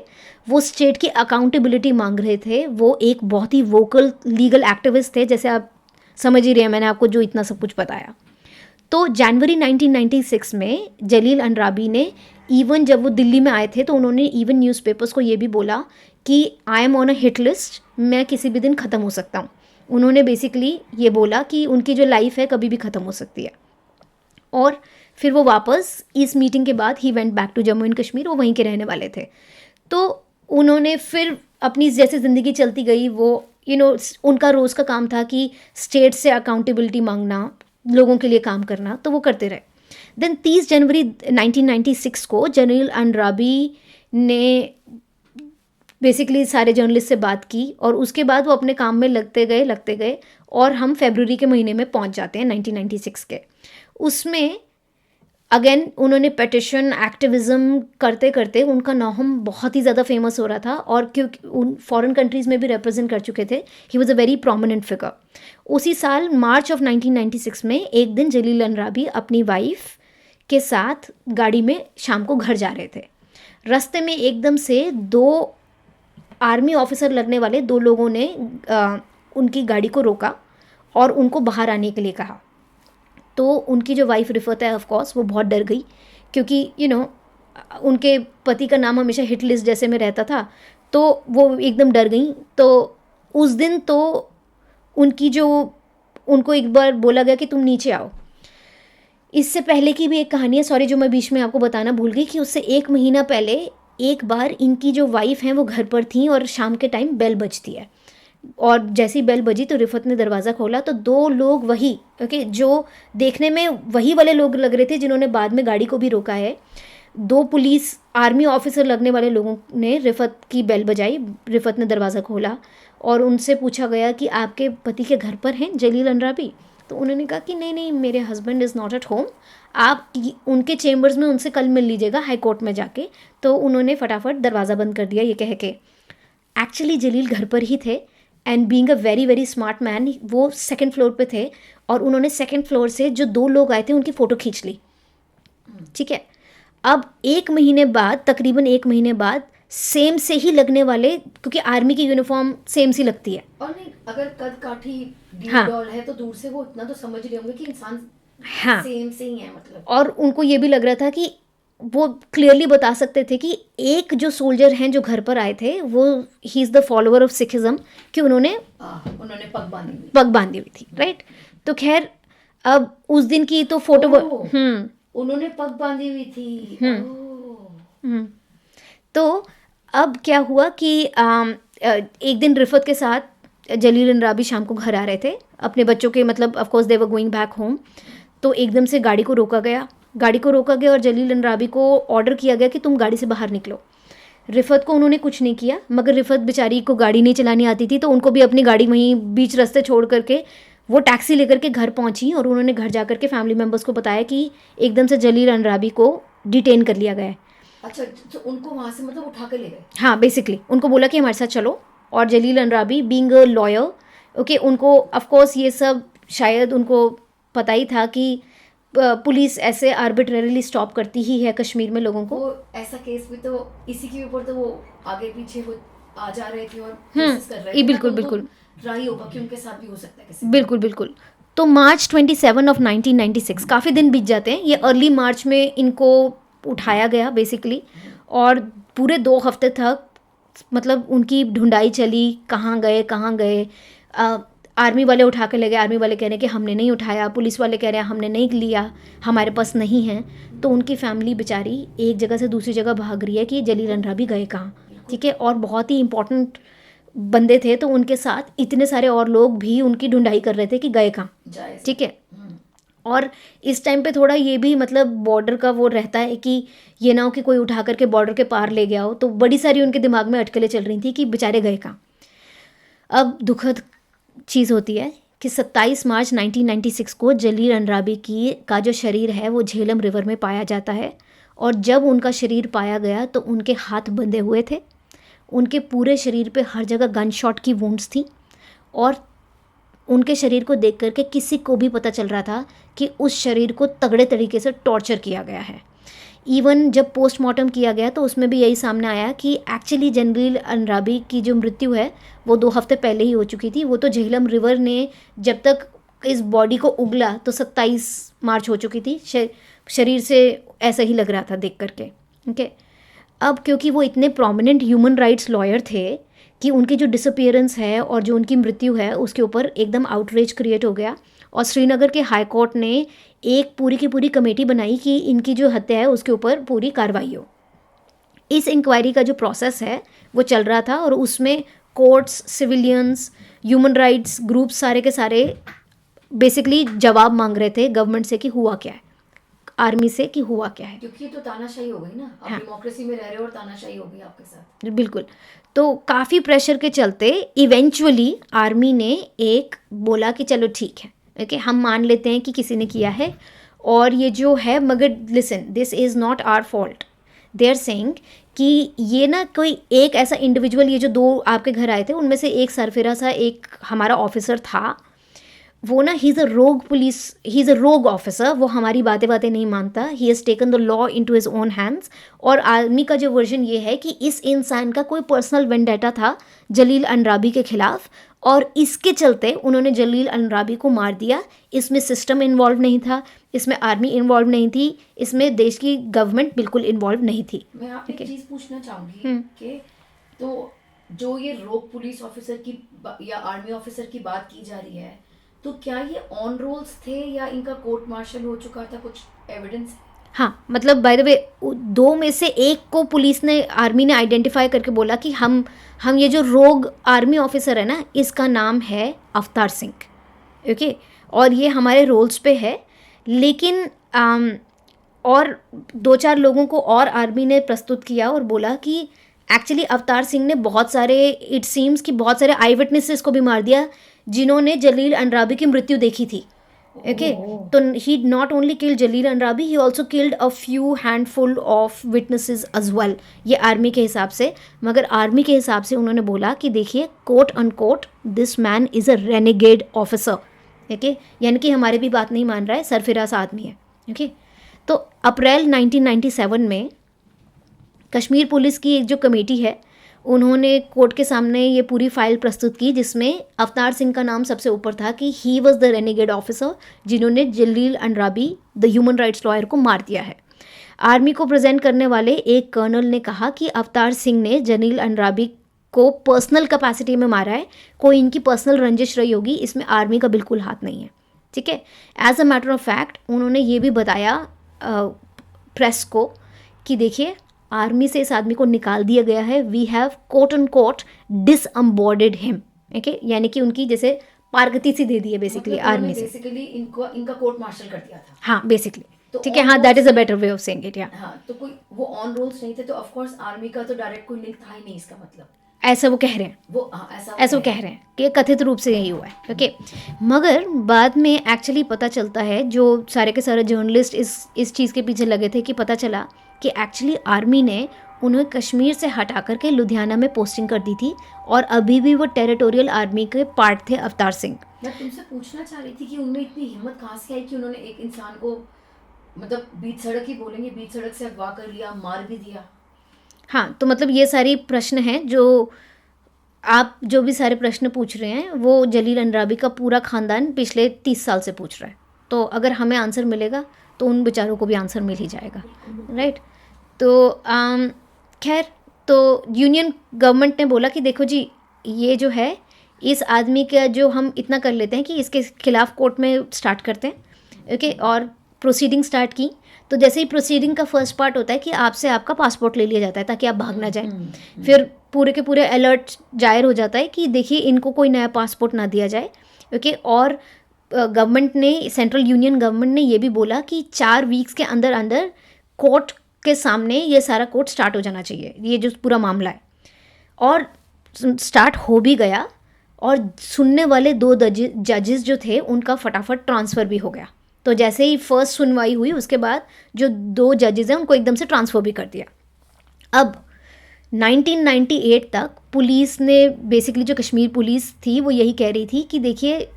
वो स्टेट की अकाउंटेबिलिटी मांग रहे थे. वो एक बहुत ही वोकल लीगल एक्टिविस्ट थे, जैसे आप समझ ही रहे हैं मैंने आपको जो इतना सब कुछ बताया. तो जनवरी 1996 में जलील अंद्राबी ने इवन जब वो दिल्ली में आए थे तो उन्होंने इवन न्यूज़पेपर्स को ये भी बोला कि I am on a hit list, मैं किसी भी दिन ख़त्म हो सकता हूँ. उन्होंने बेसिकली ये बोला कि उनकी जो लाइफ है कभी भी ख़त्म हो सकती है. और फिर वो वापस इस मीटिंग के बाद he went back to Jammu and Kashmir. वो वहीं के रहने वाले थे. तो उन्होंने फिर अपनी जैसे ज़िंदगी चलती गई, वो उनका रोज़ का काम था कि स्टेट से अकाउंटेबिलिटी मांगना, लोगों के लिए काम करना, तो वो करते रहे. देन 30 जनवरी 1996 को जलील अंद्राबी ने बेसिकली सारे जर्नलिस्ट से बात की और उसके बाद वो अपने काम में लगते गए और हम फरवरी के महीने में पहुंच जाते हैं 1996 के. उसमें अगेन उन्होंने पिटिशन एक्टिविज़म करते करते उनका नाम बहुत ही ज़्यादा फेमस हो रहा था और क्योंकि उन फॉरेन कंट्रीज़ में भी रिप्रेजेंट कर चुके थे. He was a very prominent figure. उसी साल मार्च ऑफ 1996 में एक दिन जलील अंद्राबी अपनी वाइफ के साथ गाड़ी में शाम को घर जा रहे थे. रास्ते में एकदम से 2 आर्मी ऑफिसर लगने वाले 2 लोगों ने उनकी गाड़ी को रोका और उनको बाहर आने के लिए कहा. तो उनकी जो वाइफ रिफत है ऑफ कोर्स वो बहुत डर गई क्योंकि उनके पति का नाम हमेशा हिट लिस्ट जैसे में रहता था, तो वो एकदम डर गई. तो उस दिन तो उनको एक बार बोला गया कि तुम नीचे आओ. इससे पहले की भी एक कहानी है, सॉरी, जो मैं बीच में आपको बताना भूल गई कि उससे 1 महीना पहले एक बार इनकी जो वाइफ हैं वो घर पर थी और शाम के टाइम बेल बजती है. और जैसी बेल बजी तो रिफत ने दरवाज़ा खोला तो दो लोग वही ओके जो देखने में वही वाले लोग लग रहे थे जिन्होंने बाद में गाड़ी को भी रोका है। दो पुलिस आर्मी ऑफिसर लगने वाले लोगों ने रिफत की बेल बजाई। रिफत ने दरवाज़ा खोला और उनसे पूछा गया कि आपके पति के घर पर हैं जलील अंद्राबी। तो उन्होंने कहा कि नहीं नहीं, मेरे husband is not at home, आप उनके चेम्बर्स में उनसे कल मिल लीजिएगा हाई कोर्ट में जाके। तो उन्होंने फटाफट दरवाज़ा बंद कर दिया ये कह के। एक्चुअली जलील घर पर ही थे and being a very very smart man वो सेकंड फ्लोर पे थे और उन्होंने सेकंड फ्लोर से जो दो लोग आए थे उनकी फ़ोटो खींच ली। ठीक है, अब 1 महीने बाद, तकरीबन 1 महीने बाद सेम से ही लगने वाले, क्योंकि आर्मी की यूनिफॉर्म सेम सी लगती है। और नहीं, अगर कद काठी हाँ। डॉल है तो दूर से वो इतना तो समझ रहे होंगे कि इंसान हाँ, सेम से ही है मतलब। और उनको ये भी लग रहा था कि वो क्लियरली बता सकते थे कि एक जो सोल्जर हैं जो घर पर आए थे वो he is the follower of Sikhism, कि उन्होंने उन्होंने पग बांधी हुई थी, राइट। तो खैर अब उस दिन की तो फोटो उन्होंने पग बांधी हुई थी। तो अब क्या हुआ कि एक दिन रिफत के साथ जलील अंद्राबी शाम को घर आ रहे थे अपने बच्चों के, मतलब of course they were going back home. तो एकदम से गाड़ी को रोका गया और जलील अंद्राबी को ऑर्डर किया गया कि तुम गाड़ी से बाहर निकलो। रिफत को उन्होंने कुछ नहीं किया, मगर रिफत बेचारी को गाड़ी नहीं चलानी आती थी तो उनको भी अपनी गाड़ी वहीं बीच रास्ते छोड़ करके वो टैक्सी लेकर के घर पहुंची और उन्होंने घर जा करके फैमिली मेम्बर्स को बताया कि एकदम से जलील अंद्राबी को डिटेन कर लिया गया है। अच्छा, तो उनको वहाँ से मतलब उठा के ले गए? हाँ, बेसिकली उनको बोला कि हमारे साथ चलो। और Jalil Andrabi being a lawyer, okay, उनको ऑफ कोर्स ये सब शायद उनको पता ही था कि पुलिस ऐसे आर्बिट्रेरीली स्टॉप करती ही है कश्मीर में लोगों को। वो ऐसा केस भी तो इसी के ऊपर तो वो आगे पीछे वो आ जा रहे थे और केसेस कर रहे थे। बिल्कुल तो बिल्कुल ट्राई होगा कि उनके साथ भी हो सकता है किसी। बिल्कुल। तो मार्च 27 ऑफ 1996, काफ़ी दिन बीत जाते हैं, ये अर्ली मार्च में इनको उठाया गया बेसिकली। और पूरे 2 हफ्ते तक मतलब उनकी ढूंढाई चली, कहाँ गए। आर्मी वाले उठा के ले गए, आर्मी वाले कह रहे हैं कि हमने नहीं उठाया, पुलिस वाले कह रहे हैं हमने नहीं लिया, हमारे पास नहीं है। तो उनकी फैमिली बेचारी एक जगह से दूसरी जगह भाग रही है कि जलील अंद्राबी गए कहाँ। ठीक है, और बहुत ही इंपॉर्टेंट बंदे थे तो उनके साथ इतने सारे और लोग भी उनकी ढूंढाई कर रहे थे कि गए कहाँ। ठीक है, और इस टाइम पे थोड़ा ये भी मतलब बॉर्डर का वो रहता है कि ये ना हो कि कोई उठा करके बॉर्डर के पार ले गया हो, तो बड़ी सारी उनके दिमाग में अटकलें चल रही थी कि बेचारे गए कहाँ। अब दुखद चीज़ होती है कि 27 मार्च 1996 को जलील अंद्राबी का जो शरीर है वो झेलम रिवर में पाया जाता है। और जब उनका शरीर पाया गया तो उनके हाथ बंधे हुए थे, उनके पूरे शरीर पे हर जगह गन शॉट की वुंड्स थी और उनके शरीर को देख करके किसी को भी पता चल रहा था कि उस शरीर को तगड़े तरीके से टॉर्चर किया गया है। इवन जब पोस्टमार्टम किया गया तो उसमें भी यही सामने आया कि एक्चुअली जलील अंद्राबी की जो मृत्यु है वो 2 हफ्ते पहले ही हो चुकी थी। वो तो झेलम रिवर ने जब तक इस बॉडी को उगला तो 27 मार्च हो चुकी थी। शरीर से ऐसा ही लग रहा था देख करके। ओके, अब क्योंकि वो इतने प्रोमिनेंट ह्यूमन राइट्स लॉयर थे कि उनकी जो डिसअपियरेंस है और जो उनकी मृत्यु है उसके ऊपर एकदम आउटरेज क्रिएट हो गया और श्रीनगर के हाई कोर्ट ने एक पूरी की पूरी कमेटी बनाई कि इनकी जो हत्या है उसके ऊपर पूरी कार्रवाई हो। इस इंक्वायरी का जो प्रोसेस है वो चल रहा था और उसमें courts, civilians, human rights groups सारे के सारे बेसिकली जवाब मांग रहे थे गवर्नमेंट से कि हुआ क्या है, आर्मी से कि हुआ क्या है। क्योंकि ये तो तानाशाही हो गई ना, आप डेमोक्रेसी में रह रहे हो और तानाशाही हो गई आपके साथ। बिल्कुल, तो काफ़ी प्रेशर के चलते इवेंचुअली आर्मी ने एक बोला कि चलो ठीक है, ओके, हम मान लेते हैं कि किसी ने किया है और ये जो है, मगर listen, this is not our fault. They are saying कि ये ना कोई एक ऐसा इंडिविजुअल, ये जो 2 आपके घर आए थे उनमें से एक सरफिरा सा एक हमारा ऑफिसर था, वो ना ही इज़ अ रोग ऑफिसर, वो हमारी बातें नहीं मानता, he has taken the law into his own hands. और आर्मी का जो वर्जन ये है कि इस इंसान का कोई पर्सनल वेंडेटा था जलील अंद्राबी के खिलाफ और इसके चलते उन्होंने जलील अंद्राबी को मार दिया। इसमें सिस्टम इन्वॉल्व नहीं था, इसमें आर्मी इन्वॉल्व नहीं थी, इसमें देश की गवर्नमेंट बिल्कुल इन्वॉल्व नहीं थी। मैं आपसे एक चीज़ पूछना चाहूँगी कि तो जो ये रोग पुलिस ऑफिसर की या आर्मी ऑफिसर की बात की जा रही है, तो क्या ये ऑन रोल्स थे या इनका कोर्ट मार्शल हो चुका था, कुछ एविडेंस? हाँ, मतलब बाय द वे 2 में से एक को पुलिस ने आर्मी ने आइडेंटिफाई करके बोला कि हम ये जो रोग आर्मी ऑफिसर है ना, इसका नाम है अवतार सिंह, ओके, और ये हमारे रोल्स पे है। लेकिन और 2-4 लोगों को और आर्मी ने प्रस्तुत किया और बोला कि एक्चुअली अवतार सिंह ने बहुत सारे, इट सीम्स कि बहुत सारे आई विटनेसेस को भी मार दिया जिन्होंने जलील अंद्राबी की मृत्यु देखी थी, ओके। तो he not only killed Jalil Andrabi, he also killed a few handful of witnesses as well, ये आर्मी के हिसाब से। मगर आर्मी के हिसाब से उन्होंने बोला कि देखिए, quote unquote, this man is a renegade officer, okay, यानी कि हमारे भी बात नहीं मान रहा है, सरफिराज आदमी है, ओके। तो अप्रैल 1997 में कश्मीर पुलिस की एक जो कमेटी है, उन्होंने कोर्ट के सामने ये पूरी फाइल प्रस्तुत की जिसमें अवतार सिंह का नाम सबसे ऊपर था कि he was the renegade officer जिन्होंने Jalil Andrabi the human rights lawyer को मार दिया है। आर्मी को प्रेजेंट करने वाले एक कर्नल ने कहा कि अवतार सिंह ने जलील अंद्राबी को पर्सनल कैपेसिटी में मारा है, कोई इनकी पर्सनल रंजिश रही होगी, इसमें आर्मी का बिल्कुल हाथ नहीं है, ठीक है। As a matter of fact उन्होंने ये भी बताया प्रेस को कि देखिए, आर्मी से इस आदमी को निकाल दिया गया है, we have quote end quote disembarked him, okay, यानी कि उनकी जैसे पारगति सी दे दी है बेसिकली आर्मी से, बेसिकली इनका कोर्ट मार्शल कर दिया था। हाँ बेसिकली, तो ठीक है, हाँ, that is a better way of saying it, या हाँ, तो कोई वो ऑन रोल्स नहीं थे, तो ऑफ कोर्स आर्मी का तो डायरेक्ट कोई लिंक था ही नहीं, इसका मतलब ऐसा वो कह रहे हैं, वो ऐसा वो कह रहे हैं कि कथित रूप से यही हुआ है, ओके। मगर बाद में एक्चुअली पता चलता है, जो सारे के सारे जर्नलिस्ट इस चीज़ के पीछे लगे थे, कि पता चला कि एक्चुअली आर्मी ने उन्हें कश्मीर से हटा करके लुधियाना में पोस्टिंग कर दी थी और अभी भी वो टेरिटोरियल आर्मी के पार्ट थे अवतार सिंह। मैं तुमसे पूछना चाह रही थी कि उनमें इतनी हिम्मत कहाँ से आई कि उन्होंने एक इंसान को, मतलब बीच सड़क ही बोलेंगे, बीच सड़क से अगवा कर लिया, मार भी दिया। हाँ, तो मतलब ये सारी प्रश्न हैं जो आप जो भी सारे प्रश्न पूछ रहे हैं वो जलील अंद्राबी का पूरा ख़ानदान पिछले 30 साल से पूछ रहा है। तो अगर हमें आंसर मिलेगा तो उन बेचारों को भी आंसर मिल ही जाएगा, राइट। तो खैर, तो यूनियन गवर्नमेंट ने बोला कि देखो जी, ये जो है इस आदमी का जो हम इतना कर लेते हैं कि इसके खिलाफ कोर्ट में स्टार्ट करते हैं, ओके, और प्रोसीडिंग स्टार्ट की। तो जैसे ही प्रोसीडिंग का फर्स्ट पार्ट होता है कि आपसे आपका पासपोर्ट ले लिया जाता है ताकि आप भाग ना जाएं, फिर पूरे के पूरे अलर्ट जाहिर हो जाता है कि देखिए इनको कोई नया पासपोर्ट ना दिया जाए, ओके। और गवर्नमेंट ने, सेंट्रल यूनियन गवर्नमेंट ने ये भी बोला कि 4 वीक्स के अंदर अंदर कोर्ट के सामने ये सारा कोर्ट स्टार्ट हो जाना चाहिए, ये जो पूरा मामला है। और स्टार्ट हो भी गया और सुनने वाले 2 जजेस जो थे उनका फटाफट ट्रांसफ़र भी हो गया। तो जैसे ही फर्स्ट सुनवाई हुई उसके बाद जो 2 जजेस हैं उनको एकदम से ट्रांसफ़र भी कर दिया। अब 1998 तक पुलिस ने, बेसिकली जो कश्मीर पुलिस थी वो यही कह रही थी कि देखिए,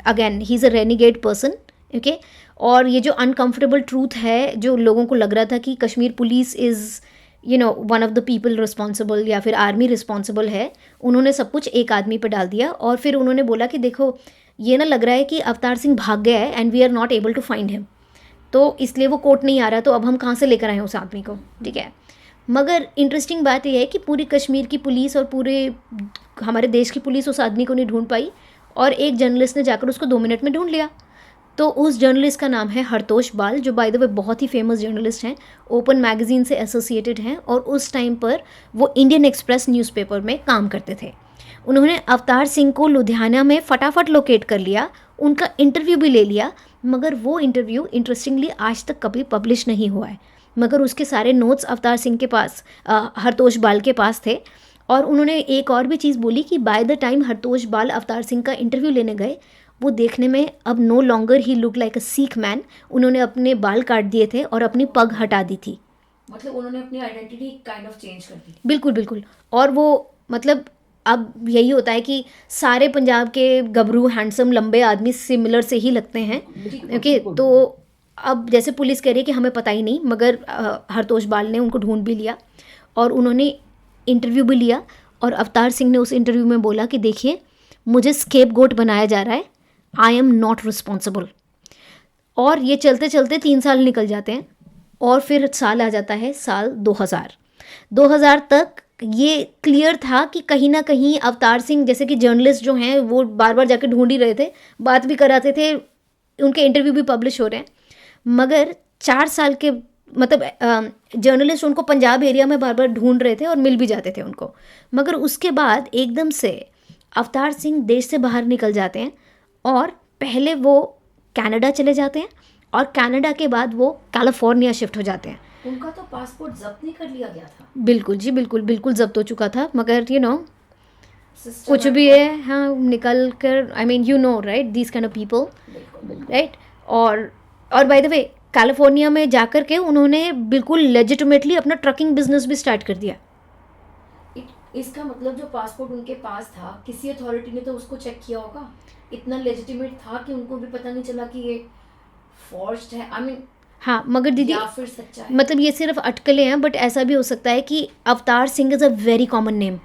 again he is a renegade person, okay. और ये जो अनकंफर्टेबल ट्रूथ है, जो लोगों को लग रहा था कि Kashmir police is one of the people responsible या फिर आर्मी रिस्पॉन्सिबल है, उन्होंने सब कुछ एक आदमी पर डाल दिया। और फिर उन्होंने बोला कि देखो, ये ना लग रहा है कि अवतार सिंह भाग गया है and we are not able to find him, तो इसलिए वो कोर्ट नहीं आ रहा, तो अब हम कहाँ से लेकर आए उस आदमी को, ठीक है। मगर इंटरेस्टिंग बात यह है कि पूरी कश्मीर की पुलिस और पूरे हमारे देश की पुलिस उस आदमी को नहीं ढूंढ पाई, और एक जर्नलिस्ट ने जाकर उसको 2 मिनट में ढूंढ लिया। तो उस जर्नलिस्ट का नाम है हरतोष बाल, जो बाय द वे बहुत ही फेमस जर्नलिस्ट हैं, ओपन मैगज़ीन से एसोसिएटेड हैं, और उस टाइम पर वो इंडियन एक्सप्रेस न्यूज़पेपर में काम करते थे। उन्होंने अवतार सिंह को लुधियाना में फटाफट लोकेट कर लिया, उनका इंटरव्यू भी ले लिया, मगर वो इंटरव्यू इंटरेस्टिंगली आज तक कभी पब्लिश नहीं हुआ है। मगर उसके सारे नोट्स अवतार सिंह के पास, हरतोष बाल के पास थे। और उन्होंने एक और भी चीज़ बोली कि बाय द टाइम हरतोष बाल अवतार सिंह का इंटरव्यू लेने गए, वो देखने में अब no longer he look like a Sikh man. उन्होंने अपने बाल काट दिए थे और अपनी पग हटा दी थी, मतलब उन्होंने अपनी आइडेंटिटी काइंड ऑफ चेंज कर दी। बिल्कुल बिल्कुल। और वो मतलब अब यही होता है कि सारे पंजाब के गबरू हैंडसम लंबे आदमी सिमिलर से ही लगते हैं, ओके। तो अब जैसे पुलिस कह रही है कि हमें पता ही नहीं, मगर हरतोष बाल ने उनको ढूंढ भी लिया और उन्होंने इंटरव्यू भी लिया। और अवतार सिंह ने उस इंटरव्यू में बोला कि देखिए, मुझे स्केपगोट बनाया जा रहा है, आई एम नॉट रिस्पॉन्सिबल। और ये चलते चलते 3 साल निकल जाते हैं और फिर साल आ जाता है साल 2000 तक ये क्लियर था कि कहीं ना कहीं अवतार सिंह, जैसे कि जर्नलिस्ट जो हैं वो बार बार जाके ढूंढ ही रहे थे, बात भी कराते थे, उनके इंटरव्यू भी पब्लिश हो रहे हैं। मगर 4 साल के मतलब जर्नलिस्ट उनको पंजाब एरिया में बार बार ढूंढ रहे थे और मिल भी जाते थे उनको। मगर उसके बाद एकदम से अवतार सिंह देश से बाहर निकल जाते हैं और पहले वो कनाडा चले जाते हैं और कनाडा के बाद वो कैलिफोर्निया शिफ्ट हो जाते हैं। उनका तो पासपोर्ट जब्त नहीं कर लिया गया था? बिल्कुल जी, बिल्कुल बिल्कुल जब्त हो चुका था, मगर सिस्टम कुछ भी है, हाँ, निकल कर, I mean right, these kind of people, बिल्कुल। राइट। और बाय द वे कैलिफोर्निया में जाकर के उन्होंने बिल्कुल लेजिटिमेटली अपना ट्रकिंग बिजनेस भी स्टार्ट कर दिया। इसका मतलब जो पासपोर्ट उनके पास था, किसी अथॉरिटी ने तो उसको चेक किया होगा, इतना लेजिटिमेट था कि उनको भी पता नहीं चला कि ये फॉर्ज्ड है, आई मीन। हाँ, मगर दीदी या फिर सच्चा है? मतलब ये सिर्फ अटकलें हैं, बट ऐसा भी हो सकता है कि Avatar Singh is a very common name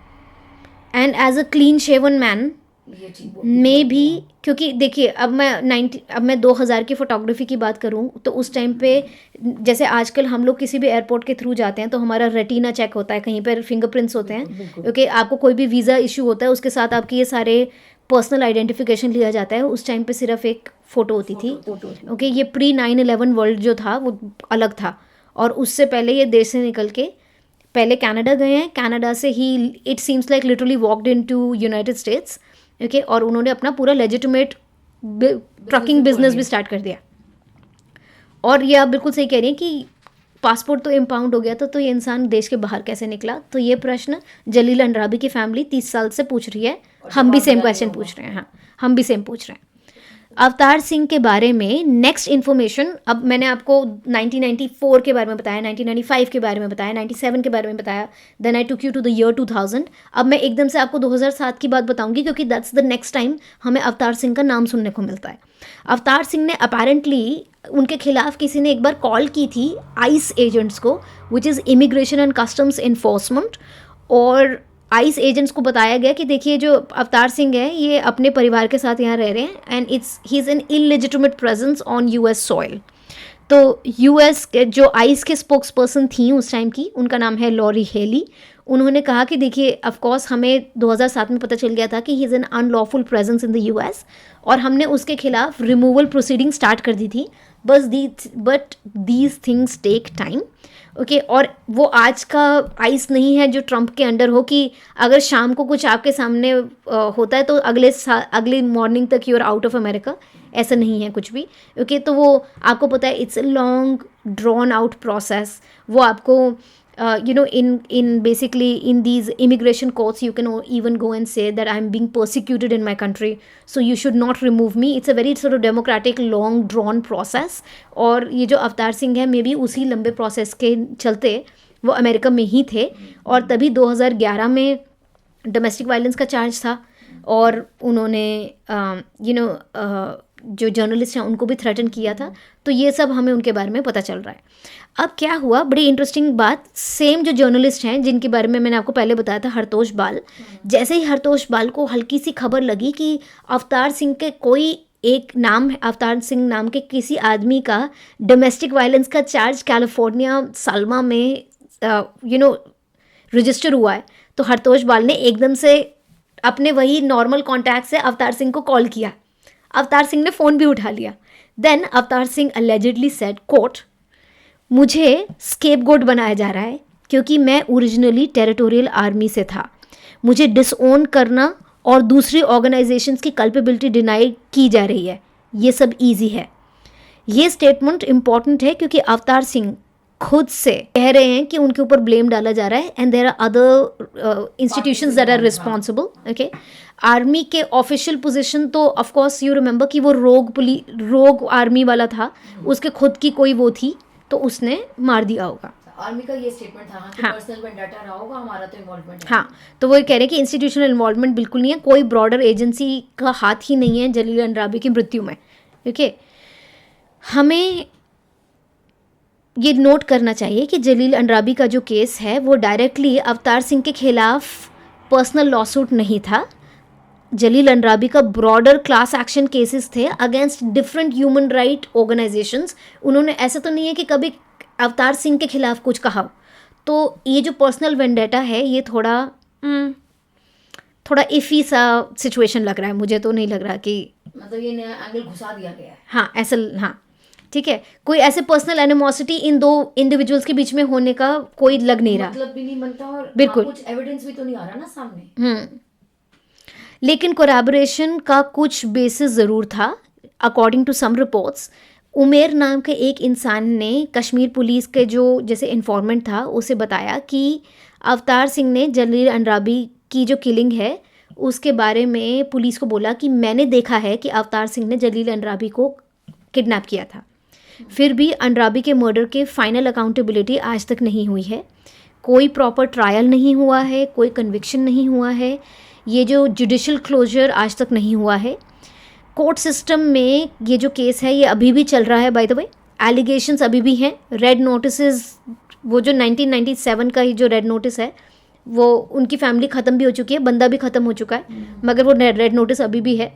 and as a clean shaven man ये चीज में भी, क्योंकि देखिए अब मैं 2000 की फ़ोटोग्राफी की बात करूं तो उस टाइम पे जैसे आजकल हम लोग किसी भी एयरपोर्ट के थ्रू जाते हैं तो हमारा रेटिना चेक होता है, कहीं पर फिंगरप्रिंट्स होते हैं, क्योंकि आपको कोई भी वीज़ा इशू होता है उसके साथ आपकी ये सारे पर्सनल आइडेंटिफिकेशन लिया जाता है। उस टाइम पे सिर्फ एक फ़ोटो होती थी। ओके, ये प्री 9/11 वर्ल्ड जो था वो अलग था, और उससे पहले ये देश से निकल के पहले कनाडा गए हैं, कनाडा से he it seems like literally walked into United States. Okay, और उन्होंने अपना पूरा लेजिटिमेट ट्रकिंग बिजनेस भी स्टार्ट कर दिया। और ये आप बिल्कुल सही कह रही हैं कि पासपोर्ट तो इम्पाउंड हो गया था, तो ये इंसान देश के बाहर कैसे निकला? तो ये प्रश्न जलील अंद्राबी की फैमिली 30 साल से पूछ रही है, हम भी सेम क्वेश्चन पूछ रहे हैं। हाँ, हम भी सेम पूछ रहे हैं। अवतार सिंह के बारे में नेक्स्ट इन्फॉर्मेशन, अब मैंने आपको 1994 के बारे में बताया, 1995 के बारे में बताया, 97 के बारे में बताया, then I took you to the year 2000। अब मैं एकदम से आपको 2007 की बात बताऊंगी, क्योंकि दैट्स द नेक्स्ट टाइम हमें अवतार सिंह का नाम सुनने को मिलता है। अवतार सिंह ने अपेरेंटली, उनके खिलाफ किसी ने एक बार कॉल की थी आइस एजेंट्स को, which is immigration and customs enforcement, और आइस एजेंट्स को बताया गया कि देखिए जो अवतार सिंह है ये अपने परिवार के साथ यहाँ रह रहे हैं and he is an illegitimate presence on US soil. तो यूएस के जो आइस के स्पोक्स पर्सन थी उस टाइम की, उनका नाम है लॉरी हेली। उन्होंने कहा कि देखिए ऑफकोर्स हमें 2007 में पता चल गया था कि he is an unlawful presence in the US, और हमने उसके खिलाफ रिमूवल प्रोसीडिंग स्टार्ट कर दी थी, but these things take time. Okay, और वो आज का आइस नहीं है जो ट्रंप के अंडर हो कि अगर शाम को कुछ आपके सामने होता है तो अगले मॉर्निंग तक you are out of America. ऐसा नहीं है कुछ भी। ओके, तो वो आपको पता है it's a long drawn out process. वो आपको in basically in these immigration courts you can even go and say that I'm being persecuted in my country, so you should not remove me. It's a very sort of democratic long drawn process, और ये जो अवतार सिंह है मे बी उसी लंबे प्रोसेस के चलते वो अमेरिका में ही थे, और तभी 2011 में डोमेस्टिक वायलेंस का चार्ज था, और उन्होंने जो जर्नलिस्ट हैं उनको भी थ्रेटन किया था। तो ये सब हमें उनके बारे में पता चल रहा है। अब क्या हुआ, बड़ी इंटरेस्टिंग बात, सेम जो जर्नलिस्ट हैं जिनके बारे में मैंने आपको पहले बताया था, हरतोष बाल, जैसे ही हरतोष बाल को हल्की सी खबर लगी कि अवतार सिंह के कोई एक नाम, अवतार सिंह नाम के किसी आदमी का डोमेस्टिक वायलेंस का चार्ज कैलिफोर्निया साल्मा में रजिस्टर हुआ है, तो हरतोष बाल ने एकदम से अपने वही नॉर्मल कॉन्टैक्ट से अवतार सिंह को कॉल किया। अवतार सिंह ने फ़ोन भी उठा लिया। Then Avtar Singh allegedly said, coat, मुझे स्केपगोट बनाया जा रहा है क्योंकि मैं ओरिजिनली टेरिटोरियल आर्मी से था, मुझे डिसओन करना और दूसरी ऑर्गेनाइजेशंस की कल्पेबिलिटी डिनाई की जा रही है, ये सब इजी है। ये स्टेटमेंट इंपॉर्टेंट है क्योंकि अवतार सिंह खुद से कह रहे हैं कि उनके ऊपर ब्लेम डाला जा रहा है and there are other institutions that are responsible. Okay, army के ऑफिशियल पोजीशन तो ऑफ कोर्स यू रिमेंबर कि वो रोग आर्मी वाला था, उसके खुद की कोई वो थी तो उसने मार दिया होगा। आर्मी का ये स्टेटमेंट था कि पर्सनल वेंडाटा रहा होगा, हमारा तो इन्वॉल्वमेंट है। हाँ, तो वो कह रहे हैं कि इंस्टीट्यूशनल इन्वॉल्वमेंट बिल्कुल नहीं है, कोई ब्रॉडर एजेंसी का हाथ ही नहीं है जलील अंद्राबी की मृत्यु में। ओके, हमें ये नोट करना चाहिए कि जलील अंद्राबी का जो केस है वो डायरेक्टली अवतार सिंह के खिलाफ पर्सनल लॉसूट नहीं था। जलील अंद्राबी का ब्रॉडर क्लास एक्शन केसेस थे against different human right organisations. उन्होंने ऐसा तो नहीं है कि कभी अवतार सिंह के खिलाफ कुछ कहा। तो ये जो पर्सनल वेंडेटा है ये थोड़ा इफ़ी सा सिचुएशन लग रहा है, मुझे तो नहीं लग रहा कि मतलब ये नया एंगल घुसा दिया गया है। हाँ ऐसा, हाँ ठीक है, कोई ऐसे पर्सनल एनिमोसिटी इन दो इंडिविजुअल्स के बीच में होने का कोई लग नहीं रहा। मतलब भी नहीं बनता और बिल्कुल। कुछ एविडेंस भी तो नहीं आ रहा ना सामने। लेकिन कोलैबोरेशन का कुछ बेसिस ज़रूर था। अकॉर्डिंग टू सम रिपोर्ट्स, उमेर नाम के एक इंसान ने कश्मीर पुलिस के जो जैसे इन्फॉर्मेंट था उसे बताया कि अवतार सिंह ने जलील अंद्राबी की जो किलिंग है उसके बारे में पुलिस को बोला कि मैंने देखा है कि अवतार सिंह ने जलील अंद्राबी को किडनैप किया था। फिर भी अंद्राबी के मर्डर के फाइनल अकाउंटेबिलिटी आज तक नहीं हुई है। कोई प्रॉपर ट्रायल नहीं हुआ है, कोई कन्विक्शन नहीं हुआ है, ये जो जुडिशल क्लोजर आज तक नहीं हुआ है। कोर्ट सिस्टम में ये जो केस है ये अभी भी चल रहा है। बाय द वे, एलिगेशंस अभी भी हैं। रेड नोटिसेस, वो जो 1997 का ही जो रेड नोटिस है वो उनकी फैमिली ख़त्म भी हो चुकी है, बंदा भी ख़त्म हो चुका है, मगर वो रेड नोटिस अभी भी है।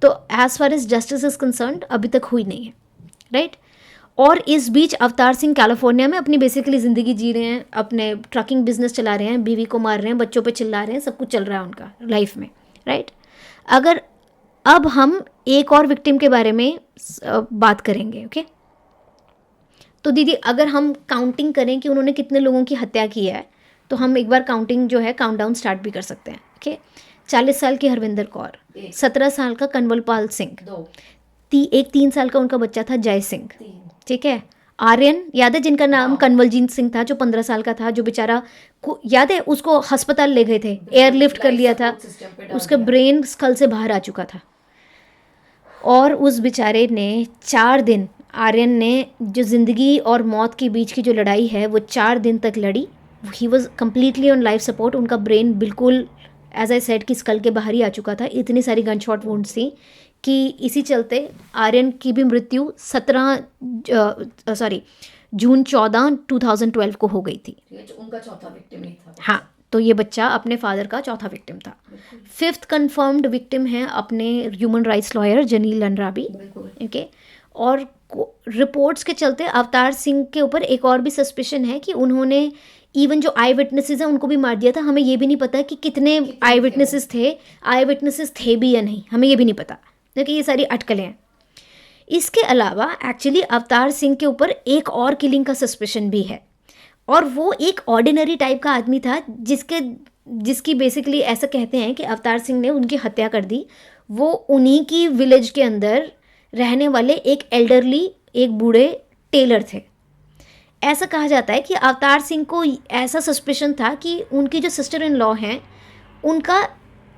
तो as far as justice is concerned अभी तक हुई नहीं है, राइट। और इस बीच अवतार सिंह कैलिफोर्निया में अपनी बेसिकली ज़िंदगी जी रहे हैं, अपने ट्रकिंग बिजनेस चला रहे हैं, बीवी को मार रहे हैं, बच्चों पे चिल्ला रहे हैं, सब कुछ चल रहा है उनका लाइफ में, राइट। अगर अब हम एक और विक्टिम के बारे में बात करेंगे, ओके। तो दीदी अगर हम काउंटिंग करें कि उन्होंने कितने लोगों की हत्या की है तो हम एक बार काउंटिंग जो है काउंटडाउन स्टार्ट भी कर सकते हैं, ओके। 40 साल की हरविंदर कौर, 17 साल का कंवलपाल सिंह, एक 3 साल का उनका बच्चा था जय सिंह, ठीक है। आर्यन याद है जिनका नाम कंवलजीत सिंह था, जो 15 साल का था, जो बेचारा याद है उसको अस्पताल ले गए थे, एयरलिफ्ट कर लिया था, उसका ब्रेन स्कल से बाहर आ चुका था। और उस बेचारे ने 4 दिन, आर्यन ने जो ज़िंदगी और मौत के बीच की जो लड़ाई है वो 4 दिन तक लड़ी। He was completely on life support. उनका ब्रेन बिल्कुल एज आई सेड कि स्कल के बाहर ही आ चुका था, इतनी सारी गन शॉट वुंड्स थी कि इसी चलते आर्यन की भी मृत्यु जून 14, 2012 को हो गई थी। उनका चौथा विक्टिम नहीं था। हाँ, तो ये बच्चा अपने फादर का चौथा विक्टिम था। 5th कंफर्म्ड विक्टिम है अपने ह्यूमन राइट्स लॉयर जलील अंद्राबी, ओके। और रिपोर्ट्स के चलते अवतार सिंह के ऊपर एक और भी सस्पिशन है कि उन्होंने इवन जो आई विटनेसेस हैं उनको भी मार दिया था। हमें ये भी नहीं पता कि कितने आई विटनेसेस थे भी या नहीं, हमें ये भी नहीं पता, क्योंकि ये सारी अटकलें हैं। इसके अलावा एक्चुअली अवतार सिंह के ऊपर एक और किलिंग का सस्पिशन भी है, और वो एक ऑर्डिनरी टाइप का आदमी था जिसकी बेसिकली ऐसा कहते हैं कि अवतार सिंह ने उनकी हत्या कर दी। वो उन्हीं की विलेज के अंदर रहने वाले एक एल्डरली, एक बूढ़े टेलर थे। ऐसा कहा जाता है कि अवतार सिंह को ऐसा सस्पिशन था कि उनकी जो सिस्टर इन लॉ हैं उनका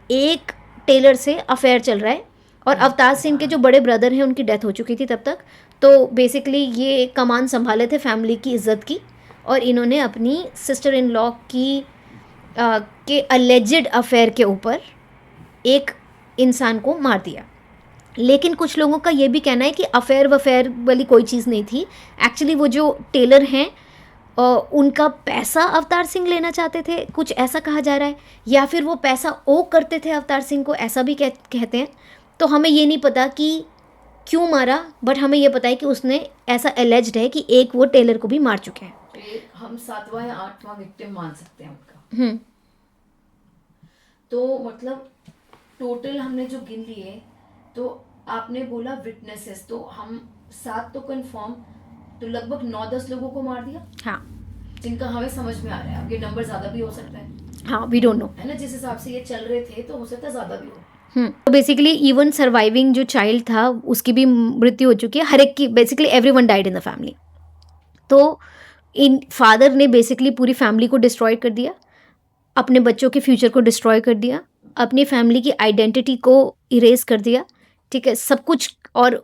एक टेलर से अफेयर चल रहा है, और अवतार सिंह के जो बड़े ब्रदर हैं उनकी डेथ हो चुकी थी तब तक। तो बेसिकली ये कमान संभाले थे फैमिली की इज्जत की, और इन्होंने अपनी सिस्टर इन लॉ के अलेजेड अफेयर के ऊपर एक इंसान को मार दिया। लेकिन कुछ लोगों का ये भी कहना है कि अफेयर वफेयर वाली कोई चीज़ नहीं थी। एक्चुअली वो जो टेलर हैं उनका पैसा अवतार सिंह लेना चाहते थे, कुछ ऐसा कहा जा रहा है, या फिर वो पैसा ओ करते थे अवतार सिंह को, ऐसा भी कहते हैं। तो हमें ये नहीं पता कि क्यों मारा, बट हमें ये पता है कि उसने ऐसा एलेज्ड है कि एक वो टेलर को भी मार चुके हैं। हम 7वां या 8वां विक्टिम मान सकते हैं उनका। तो मतलब टोटल हमने जो गिन लिए, तो आपने बोला विटनेसेस, तो हम 7 तो कंफर्म, तो लगभग 9-10 लोगों को मार दिया। हाँ, जिनका हमें समझ में आ रहा है। अब ये नंबर ज़्यादा भी हो सकता है, हाँ, वी डोंट नो, है ना। जिस हिसाब से ये चल रहे थे तो हो सकता है ज़्यादा भी हो। तो बेसिकली इवन सर्वाइविंग जो चाइल्ड था उसकी भी मृत्यु हो चुकी है, हर एक की, basically everyone died in the family. तो इन फादर ने बेसिकली पूरी फैमिली को डिस्ट्रॉय कर दिया, अपने बच्चों के फ्यूचर को डिस्ट्रॉय कर दिया, अपनी फैमिली की आइडेंटिटी को इरेज कर दिया, ठीक है, सब कुछ। और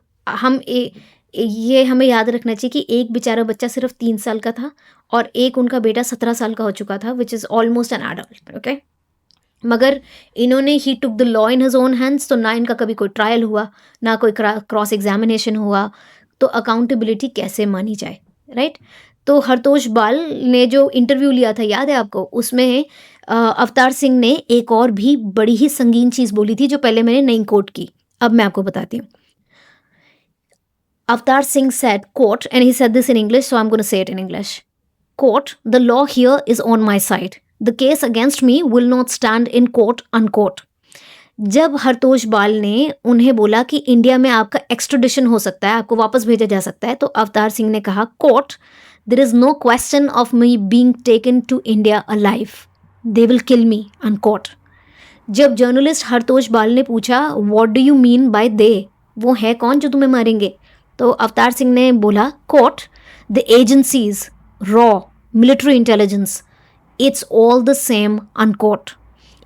ये हमें याद रखना चाहिए कि एक बेचारा बच्चा सिर्फ 3 साल का था और एक उनका बेटा 17 साल का हो चुका था, which is almost an adult, okay. मगर इन्होंने he took the law in his own hands. तो ना इनका कभी कोई ट्रायल हुआ, ना कोई क्रॉस एग्जामिनेशन हुआ, तो अकाउंटेबिलिटी कैसे मानी जाए, राइट। तो हरतोष बाल ने जो इंटरव्यू लिया था, याद है आपको, उसमें अवतार सिंह ने एक और भी बड़ी ही संगीन चीज़ बोली थी जो पहले मैंने नहीं कोट की, अब मैं आपको बताती हूँ। Avtar Singh said, quote, and he said this in English, so I'm going to say it in English. Quote, the law here is on my side. The case against me will not stand in court, unquote. जब हरतोष बाल ने उन्हें बोला कि इंडिया में आपका एक्स्ट्राडिशन हो सकता है, आपको वापस भेजा जा सकता है, तो अवतार सिंह ने कहा, court, there is no question of me being taken to India alive, they will kill me, unquote. जब जर्नलिस्ट हरतोष बाल ने पूछा, what do you mean by they, वो है कौन जो तुम्हें मारेंगे, तो अवतार सिंह ने बोला, court, the agencies, raw, military intelligence, it's all the same, unquote.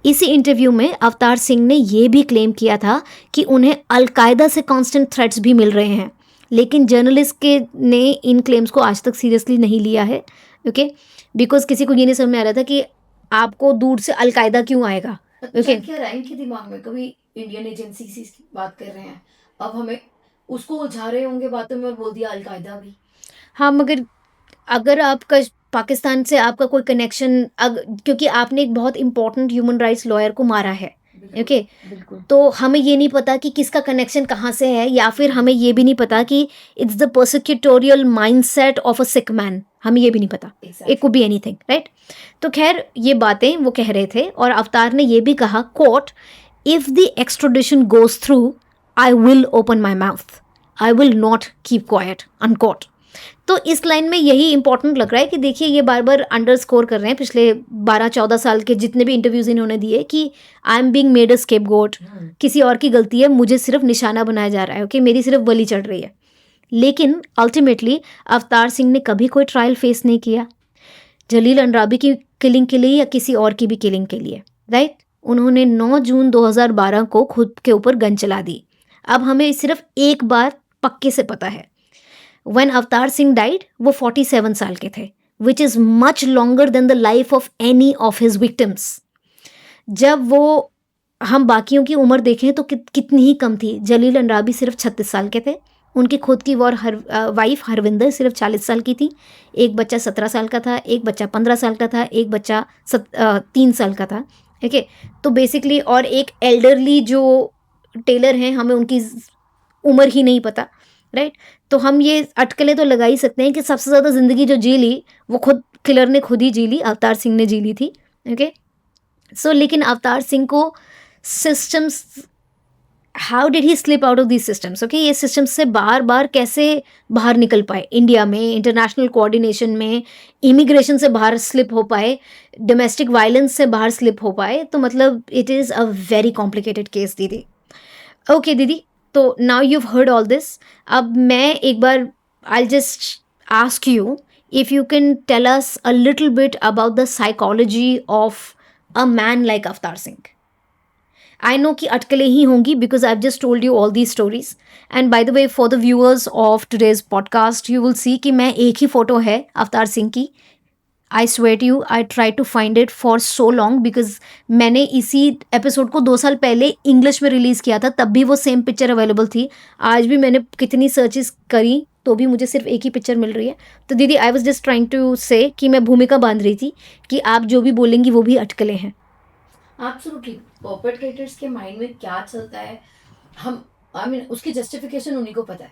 इसी इंटरव्यू में अवतार सिंह ने ये भी क्लेम किया था कि उन्हें अलकायदा से कांस्टेंट थ्रेट्स भी मिल रहे हैं, लेकिन जर्नलिस्ट के ने इन क्लेम्स को आज तक सीरियसली नहीं लिया है, ओके, बिकॉज किसी को ये नहीं समझ में आ रहा था कि आपको दूर से अलकायदा क्यों आएगा, ओके। क्या रहा है इनके दिमाग में, कभी इंडियन एजेंसी की बात कर रहे हैं, अब हमें उसको उलझा रहे होंगे बातों में और बोल दिया अलकायदा भी। हाँ, मगर अगर आपका पाकिस्तान से आपका कोई कनेक्शन, क्योंकि आपने एक बहुत इंपॉर्टेंट ह्यूमन राइट्स लॉयर को मारा है, ओके, तो हमें ये नहीं पता कि किसका कनेक्शन कहाँ से है, या फिर हमें ये भी नहीं पता कि it's the persecutorial mindset of a sick man, हमें ये भी नहीं पता, it could be anything, right. तो खैर ये बातें वो कह रहे थे, और अवतार ने ये भी कहा, court, if the extradition goes through, I will open my mouth, I will not keep quiet, unquote. तो इस लाइन में यही इंपॉर्टेंट लग रहा है कि देखिए ये बार बार अंडरस्कोर कर रहे हैं पिछले 12-14 साल के जितने भी इंटरव्यूज इन्होंने दिए कि I am being made a scapegoat, किसी और की गलती है, मुझे सिर्फ निशाना बनाया जा रहा है, ओके, मेरी सिर्फ बलि चढ़ रही है। लेकिन अल्टीमेटली अवतार सिंह ने कभी कोई ट्रायल फेस नहीं किया जलील अंद्राबी की किलिंग के लिए या किसी और की भी किलिंग के लिए, राइट। उन्होंने 9 जून 2012 को खुद के ऊपर गन चला दी। अब हमें सिर्फ एक बार पक्के से पता है, When अवतार सिंह died, वो 47 साल के थे, which is much longer than the life of any of his victims. जब वो हम बाकियों की उम्र देखें तो कितनी ही कम थी। जलील अंद्राबी सिर्फ 36 साल के थे, उनकी खुद की वाइफ हरविंदर सिर्फ 40 साल की थी, एक बच्चा 17 साल का था, एक बच्चा 15 साल का था, एक बच्चा 3 साल का था, ठीक है। तो बेसिकली, और एक एल्डरली जो टेलर हैं, हमें उनकी उम्र ही नहीं पता, राइट। तो हम ये अटकलें तो लगा ही सकते हैं कि सबसे ज़्यादा ज़िंदगी जो जी ली वो खुद किलर ने खुद ही जी ली, अवतार सिंह ने जी ली थी, ओके। सो लेकिन अवतार सिंह को systems, how did he slip out of these systems, okay, ये सिस्टम्स से बार बार कैसे बाहर निकल पाए, इंडिया में इंटरनेशनल कोऑर्डिनेशन में, इमिग्रेशन से बाहर स्लिप हो पाए, डोमेस्टिक वायलेंस से बाहर स्लिप हो पाए। तो मतलब it is a very complicated case दीदी, ओके दीदी। तो now you've heard all this. अब मैं एक बार I'll just ask you if you can tell us a little bit about the psychology of a man like Avtar Singh. I know कि अटकलें ही होंगी because I've just told you all these stories. And by the way, for the viewers of today's podcast, you will see कि मैं एक ही फ़ोटो है अवतार सिंह की। I swear to you, I tried to find it for so long because मैंने इसी एपिसोड को 2 साल पहले इंग्लिश में रिलीज़ किया था, तब भी वो सेम पिक्चर अवेलेबल थी। आज भी मैंने कितनी सर्चेस करी तो भी मुझे सिर्फ एक ही पिक्चर मिल रही है। तो दीदी, I was just trying to say कि मैं भूमिका बांध रही थी कि आप जो भी बोलेंगी वो भी अटकलें हैं। एब्सोल्युटली, परपेट्रेटर्स के माइंड में क्या चलता है, हम उसकी जस्टिफिकेशन उन्हीं को पता है,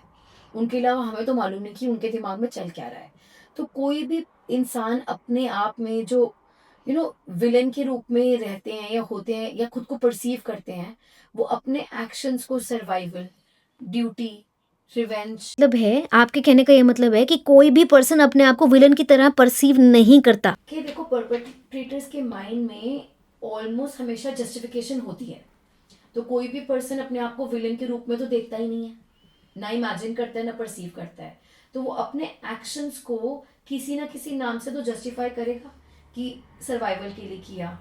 उनके अलावा हमें तो मालूम नहीं कि उनके दिमाग में चल क्या रहा है। तो कोई भी इंसान अपने आप में जो विलन के रूप में रहते हैं या होते हैं या खुद को परसीव करते हैं, वो अपने एक्शंस को सर्वाइवल, ड्यूटी, रिवेंज, मतलब है आपके कहने का ये मतलब है कि कोई भी पर्सन अपने आप को विलन की तरह परसीव नहीं करता। कि देखो, परपेट्रेटर्स के माइंड में ऑलमोस्ट हमेशा जस्टिफिकेशन होती है, तो कोई भी पर्सन अपने आप को विलन के रूप में तो देखता ही नहीं है, ना इमेजिन करता है ना परसीव करता है। तो वो अपने एक्शंस को किसी ना किसी नाम से तो जस्टिफाई करेगा कि सर्वाइवल के लिए किया।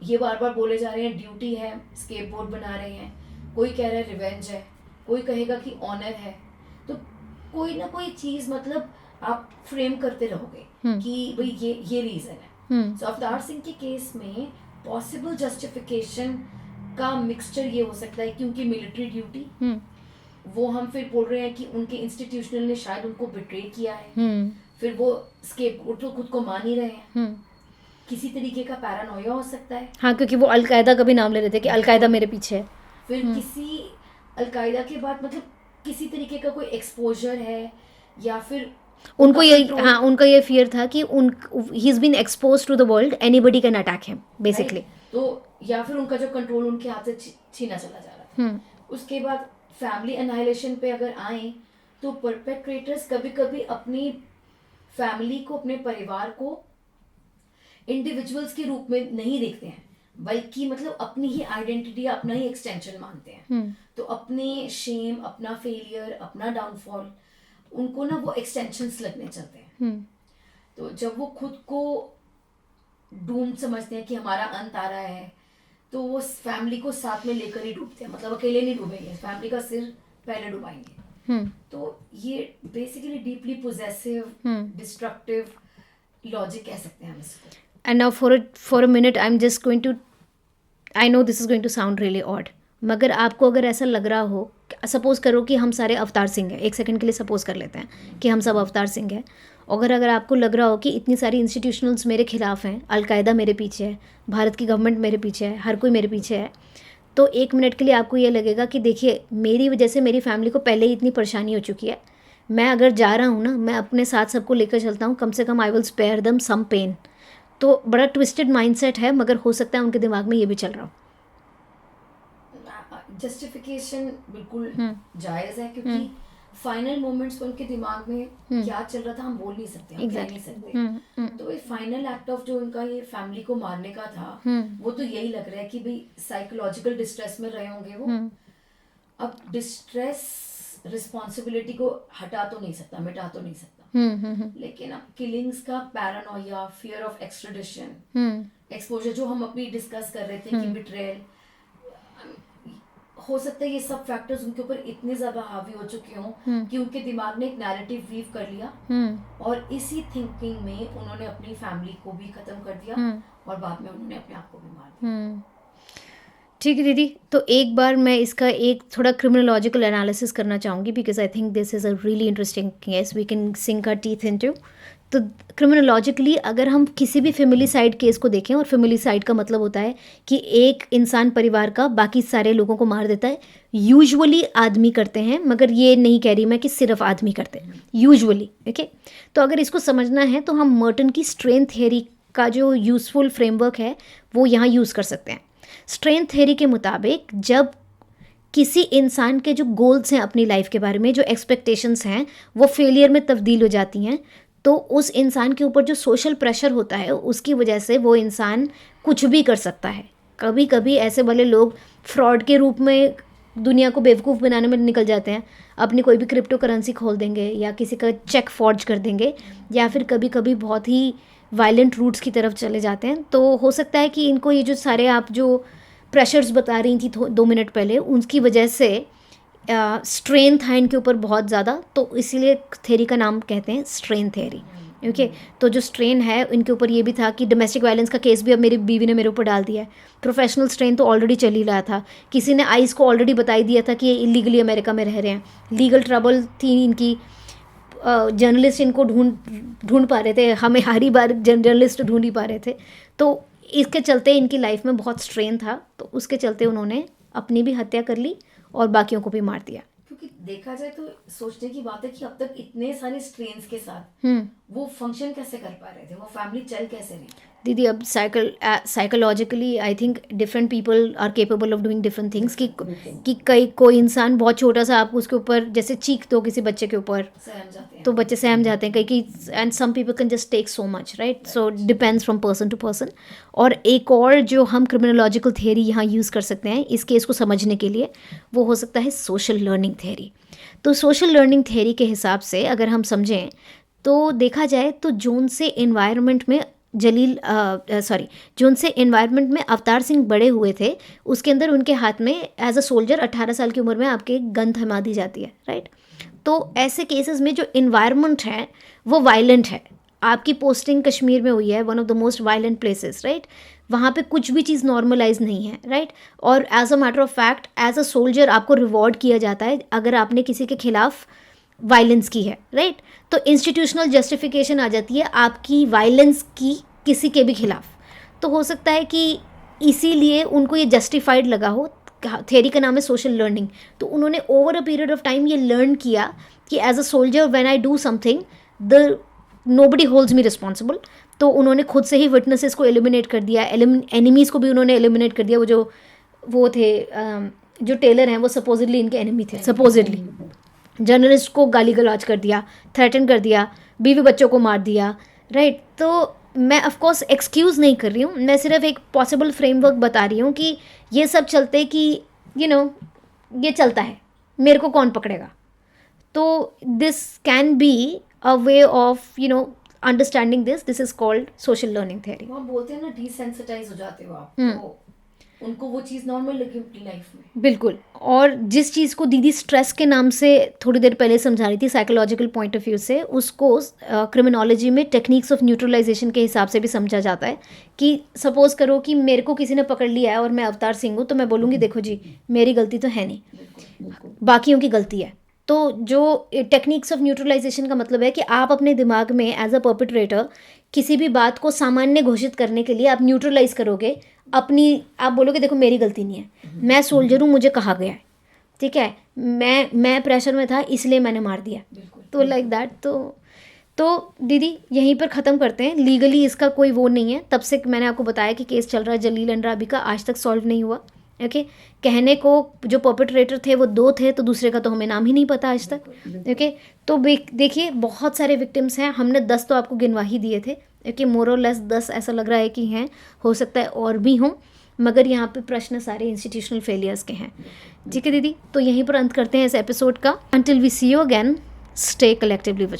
ये बार बार बोले जा रहे हैं ड्यूटी है, स्केपबोर्ड बना रहे हैं, कोई कह रहा है रिवेंज है, कोई कहेगा कि ऑनर है। तो कोई ना कोई चीज़ मतलब आप फ्रेम करते रहोगे कि भाई ये रीज़न है। सो अवतार सिंह के केस में पॉसिबल जस्टिफिकेशन का मिक्सचर ये हो सकता है क्योंकि मिलिट्री ड्यूटी, वो हम फिर बोल रहे हैं कि उनके इंस्टीट्यूशनल ने शायद उनको बिट्रे किया है, फिर वो स्केपगोट तो खुद को मान ही रहे हैं, किसी तरीके का पैरानोया हो सकता है। हाँ, क्योंकि वो अलकायदा का भी नाम ले रहे थे कि अलकायदा मेरे पीछे है। फिर किसी अलकायदा के बाद मतलब किसी तरीके का कोई एक्सपोजर है, या फिर उनको ये, हाँ, उनका ये फियर था कि he is been expose to the world, anybody can attack him basically. तो या फिर उनका जो कंट्रोल उनके हाथ से छीना चला जा रहा है। उसके बाद फैमिली एनाइलेशन पे अगर आए तो परपेट्रेटर्स कभी कभी अपनी फैमिली को, अपने परिवार को इंडिविजुअल्स के रूप में नहीं देखते हैं, बल्कि मतलब अपनी ही आइडेंटिटी, अपना ही एक्सटेंशन मानते हैं। तो अपने शेम, अपना फेलियर, अपना डाउनफॉल, उनको ना वो एक्सटेंशंस लगने चलते हैं। तो जब वो खुद को डूम्ड समझते हैं कि हमारा अंत आ रहा है, तो वो फैमिली को साथ में लेकर ही डूबते हैं। मतलब अकेले नहीं डूबेंगे, फैमिली का सिर पहले डुबाएंगे। तो ये basically deeply possessive, destructive logic कह सकते हैं हम इसको। And now for a minute I'm just going to, I know this is going to sound really odd, मगर आपको अगर ऐसा लग रहा हो, सपोज करो कि हम सारे अवतार सिंह हैं, एक सेकंड के लिए सपोज कर लेते हैं कि हम सब अवतार सिंह हैं, अगर आपको लग रहा हो कि इतनी सारी इंस्टीट्यूशनल्स मेरे खिलाफ हैं, अलकायदा मेरे पीछे है, भारत की गवर्नमेंट मेरे पीछे है, हर कोई मेरे पीछे है, तो एक मिनट के लिए आपको ये लगेगा कि देखिए मेरी वजह से मेरी फैमिली को पहले ही इतनी परेशानी हो चुकी है, मैं अगर जा रहा हूँ ना, मैं अपने साथ सबको लेकर चलता हूँ, कम से कम I will spare them some pain. तो बड़ा ट्विस्टेड माइंडसेट है, मगर हो सकता है उनके दिमाग में ये भी चल रहा हो। जस्टिफिकेशन बिल्कुल जायज़ है, क्योंकि फाइनल मोमेंट्स में उनके दिमाग में क्या चल रहा था हम बोल नहीं सकते, हम कह नहीं सकते। तो ये फाइनल एक्ट ऑफ जो उनका ये फैमिली को मारने का था, वो तो यही लग रहा है कि भाई साइकोलॉजिकल डिस्ट्रेस में रहे होंगे वो। अब डिस्ट्रेस रिस्पॉन्सिबिलिटी को हटा तो नहीं सकता, मिटा तो नहीं सकता, लेकिन अब किलिंग्स का Paranoia, fear of extradition, exposure जो हम अभी डिस्कस कर रहे थे कि बिट्रेयल, हो सकता है ये सब फैक्टर्स उनके ऊपर इतने ज्यादा हावी हो चुके हों कि उनके दिमाग ने एक नैरेटिव वीव कर लिया, और इसी थिंकिंग में उन्होंने अपनी फैमिली को भी खत्म कर दिया, और बाद में उन्होंने अपने आप को भी मार दिया। ठीक है दीदी, तो एक बार मैं इसका एक थोड़ा क्रिमिनोलॉजिकल एनालिसिस करना चाहूँगी, because I think this is a really interesting case we can sink our teeth into. तो क्रिमिनोलॉजिकली अगर हम किसी भी फेमिलिसाइड केस को देखें, और फेमिलिसाइड का मतलब होता है कि एक इंसान परिवार का बाकी सारे लोगों को मार देता है, यूजुअली आदमी करते हैं, मगर ये नहीं कह रही मैं कि सिर्फ आदमी करते हैं, यूजुअली। ओके, तो अगर इसको समझना है तो हम मर्टन की स्ट्रेन थियरी का जो यूज़फुल फ्रेमवर्क है वो यहाँ यूज़ कर सकते हैं। स्ट्रेन थियरी के मुताबिक जब किसी इंसान के जो गोल्स हैं अपनी लाइफ के बारे में, जो एक्सपेक्टेशंस हैं, वो फेलियर में तब्दील हो जाती हैं, तो उस इंसान के ऊपर जो सोशल प्रेशर होता है उसकी वजह से वो इंसान कुछ भी कर सकता है। कभी कभी ऐसे वाले लोग फ्रॉड के रूप में दुनिया को बेवकूफ़ बनाने में निकल जाते हैं, अपनी कोई भी क्रिप्टो करेंसी खोल देंगे, या किसी का चेक फॉर्ज कर देंगे, या फिर कभी कभी बहुत ही वायलेंट रूट्स की तरफ चले जाते हैं। तो हो सकता है कि इनको ये जो सारे आप जो प्रेशर्स बता रही थी 2 मिनट पहले, उनकी वजह से स्ट्रेन था इनके ऊपर बहुत ज़्यादा, तो इसीलिए थेरी का नाम कहते हैं स्ट्रेन थेरी। ओके, तो जो स्ट्रेन है इनके ऊपर ये भी था कि डोमेस्टिक वायलेंस का केस भी अब मेरी बीवी ने मेरे ऊपर डाल दिया है। प्रोफेशनल स्ट्रेन तो ऑलरेडी चल ही रहा था, किसी ने आइस को ऑलरेडी बता ही दिया था कि ये इलीगली अमेरिका में रह रहे हैं, लीगल ट्रबल थी इनकी, जर्नलिस्ट इनको ढूंढ पा रहे थे, हमें हर ही बार जर्नलिस्ट ढूंढ ही पा रहे थे। तो इसके चलते इनकी लाइफ में बहुत स्ट्रेन था, तो उसके चलते उन्होंने अपनी भी हत्या कर ली और बाकियों को भी मार दिया। क्योंकि देखा जाए तो सोचने की बात है कि अब तक इतने सारे स्ट्रेन्स के साथ वो फंक्शन कैसे कर पा रहे थे, वो फैमिली चल कैसे रही? दीदी अब psychologically I think different people are capable of doing different things, कि कोई इंसान बहुत छोटा सा आप उसके ऊपर जैसे चीख दो किसी बच्चे के ऊपर तो बच्चे सहम जाते हैं, कई and some people can just take so much, right? So depends from person to person. और एक और जो हम क्रिमिनोलॉजिकल थियरी यहाँ यूज़ कर सकते हैं इस केस को समझने के लिए, वो हो सकता है सोशल लर्निंग थियरी। तो सोशल लर्निंग थियरी के हिसाब से अगर हम समझें तो देखा जाए तो जोन से इन्वायरमेंट में अवतार सिंह बड़े हुए थे, उसके अंदर उनके हाथ में एज अ सोल्जर 18 साल की उम्र में आपके गन थमा दी जाती है, राइट? तो ऐसे केसेस में जो इन्वायरमेंट है वो वायलेंट है। आपकी पोस्टिंग कश्मीर में हुई है, one of the most violent places, right? वहाँ पे कुछ भी चीज़ नॉर्मलाइज नहीं है, राइट? और as a matter of fact as a soldier आपको रिवॉर्ड किया जाता है अगर आपने किसी के खिलाफ वायलेंस की है, राइट? तो इंस्टीट्यूशनल जस्टिफिकेशन आ जाती है आपकी वायलेंस की किसी के भी खिलाफ। तो हो सकता है कि इसीलिए उनको ये जस्टिफाइड लगा हो। थ्योरी का नाम है सोशल लर्निंग। तो उन्होंने over a period of time ये लर्न किया कि as a soldier when I do something the nobody holds me responsible. तो उन्होंने खुद से ही विटनेसेस को एलिमिनेट कर दिया, एनिमीज़ को भी उन्होंने एलिमिनेट कर दिया। वो जो वो थे जो टेलर हैं वो सपोजिटली इनके एनिमी थे, सपोजिटली जर्नलिस्ट को गाली गलौज कर दिया, थ्रेटन कर दिया, बीवी बच्चों को मार दिया, राइट। तो मैं ऑफ कोर्स एक्सक्यूज़ नहीं कर रही हूँ, मैं सिर्फ एक पॉसिबल फ्रेमवर्क बता रही हूँ कि ये सब चलते कि ये चलता है, मेरे को कौन पकड़ेगा। तो this can be a way of understanding this is called social learning theory. वो बोलते हैं ना, डिसेंसिटाइज हो जाते हो आप, तो उनको वो चीज़ नॉर्मल लगी अपनी लाइफ में। बिल्कुल। और जिस चीज़ को दीदी स्ट्रेस के नाम से थोड़ी देर पहले समझा रही थी साइकोलॉजिकल पॉइंट ऑफ व्यू से, उसको क्रिमिनोलॉजी में टेक्निक्स ऑफ न्यूट्रलाइजेशन के हिसाब से भी समझा जाता है कि सपोज करो कि मेरे को किसी ने पकड़ लिया है और मैं अवतार सिंह हूँ, तो मैं बोलूँगी देखो जी मेरी गलती तो है नहीं, बाकियों की गलती है। तो जो टेक्निक्स ऑफ न्यूट्रलाइजेशन का मतलब है कि आप अपने दिमाग में एज अ परपेट्रेटर किसी भी बात को सामान्य घोषित करने के लिए आप न्यूट्रलाइज करोगे अपनी, आप बोलोगे देखो मेरी गलती नहीं है, मैं सोल्जर हूँ, मुझे कहा गया है, ठीक है, मैं प्रेशर में था इसलिए मैंने मार दिया। तो लाइक दैट। तो दीदी यहीं पर ख़त्म करते हैं। लीगली इसका कोई वो नहीं है, तब से मैंने आपको बताया कि केस चल रहा है जलील एंड राबी का, आज तक सॉल्व नहीं हुआ। ओके, कहने को जो परपेट्रेटर थे वो 2 थे, तो दूसरे का तो हमें नाम ही नहीं पता आज तक। ओके, तो देखिए बहुत सारे विक्टिम्स हैं, हमने 10 तो आपको गिनवा ही दिए थे। ओके, मोर और लेस 10 ऐसा लग रहा है कि हैं, हो सकता है और भी हों, मगर यहाँ पे प्रश्न सारे इंस्टीट्यूशनल फेलियर्स के हैं। ठीक है दीदी, तो यहीं पर अंत करते हैं इस एपिसोड का। Until we see you again, stay collectively vigilant.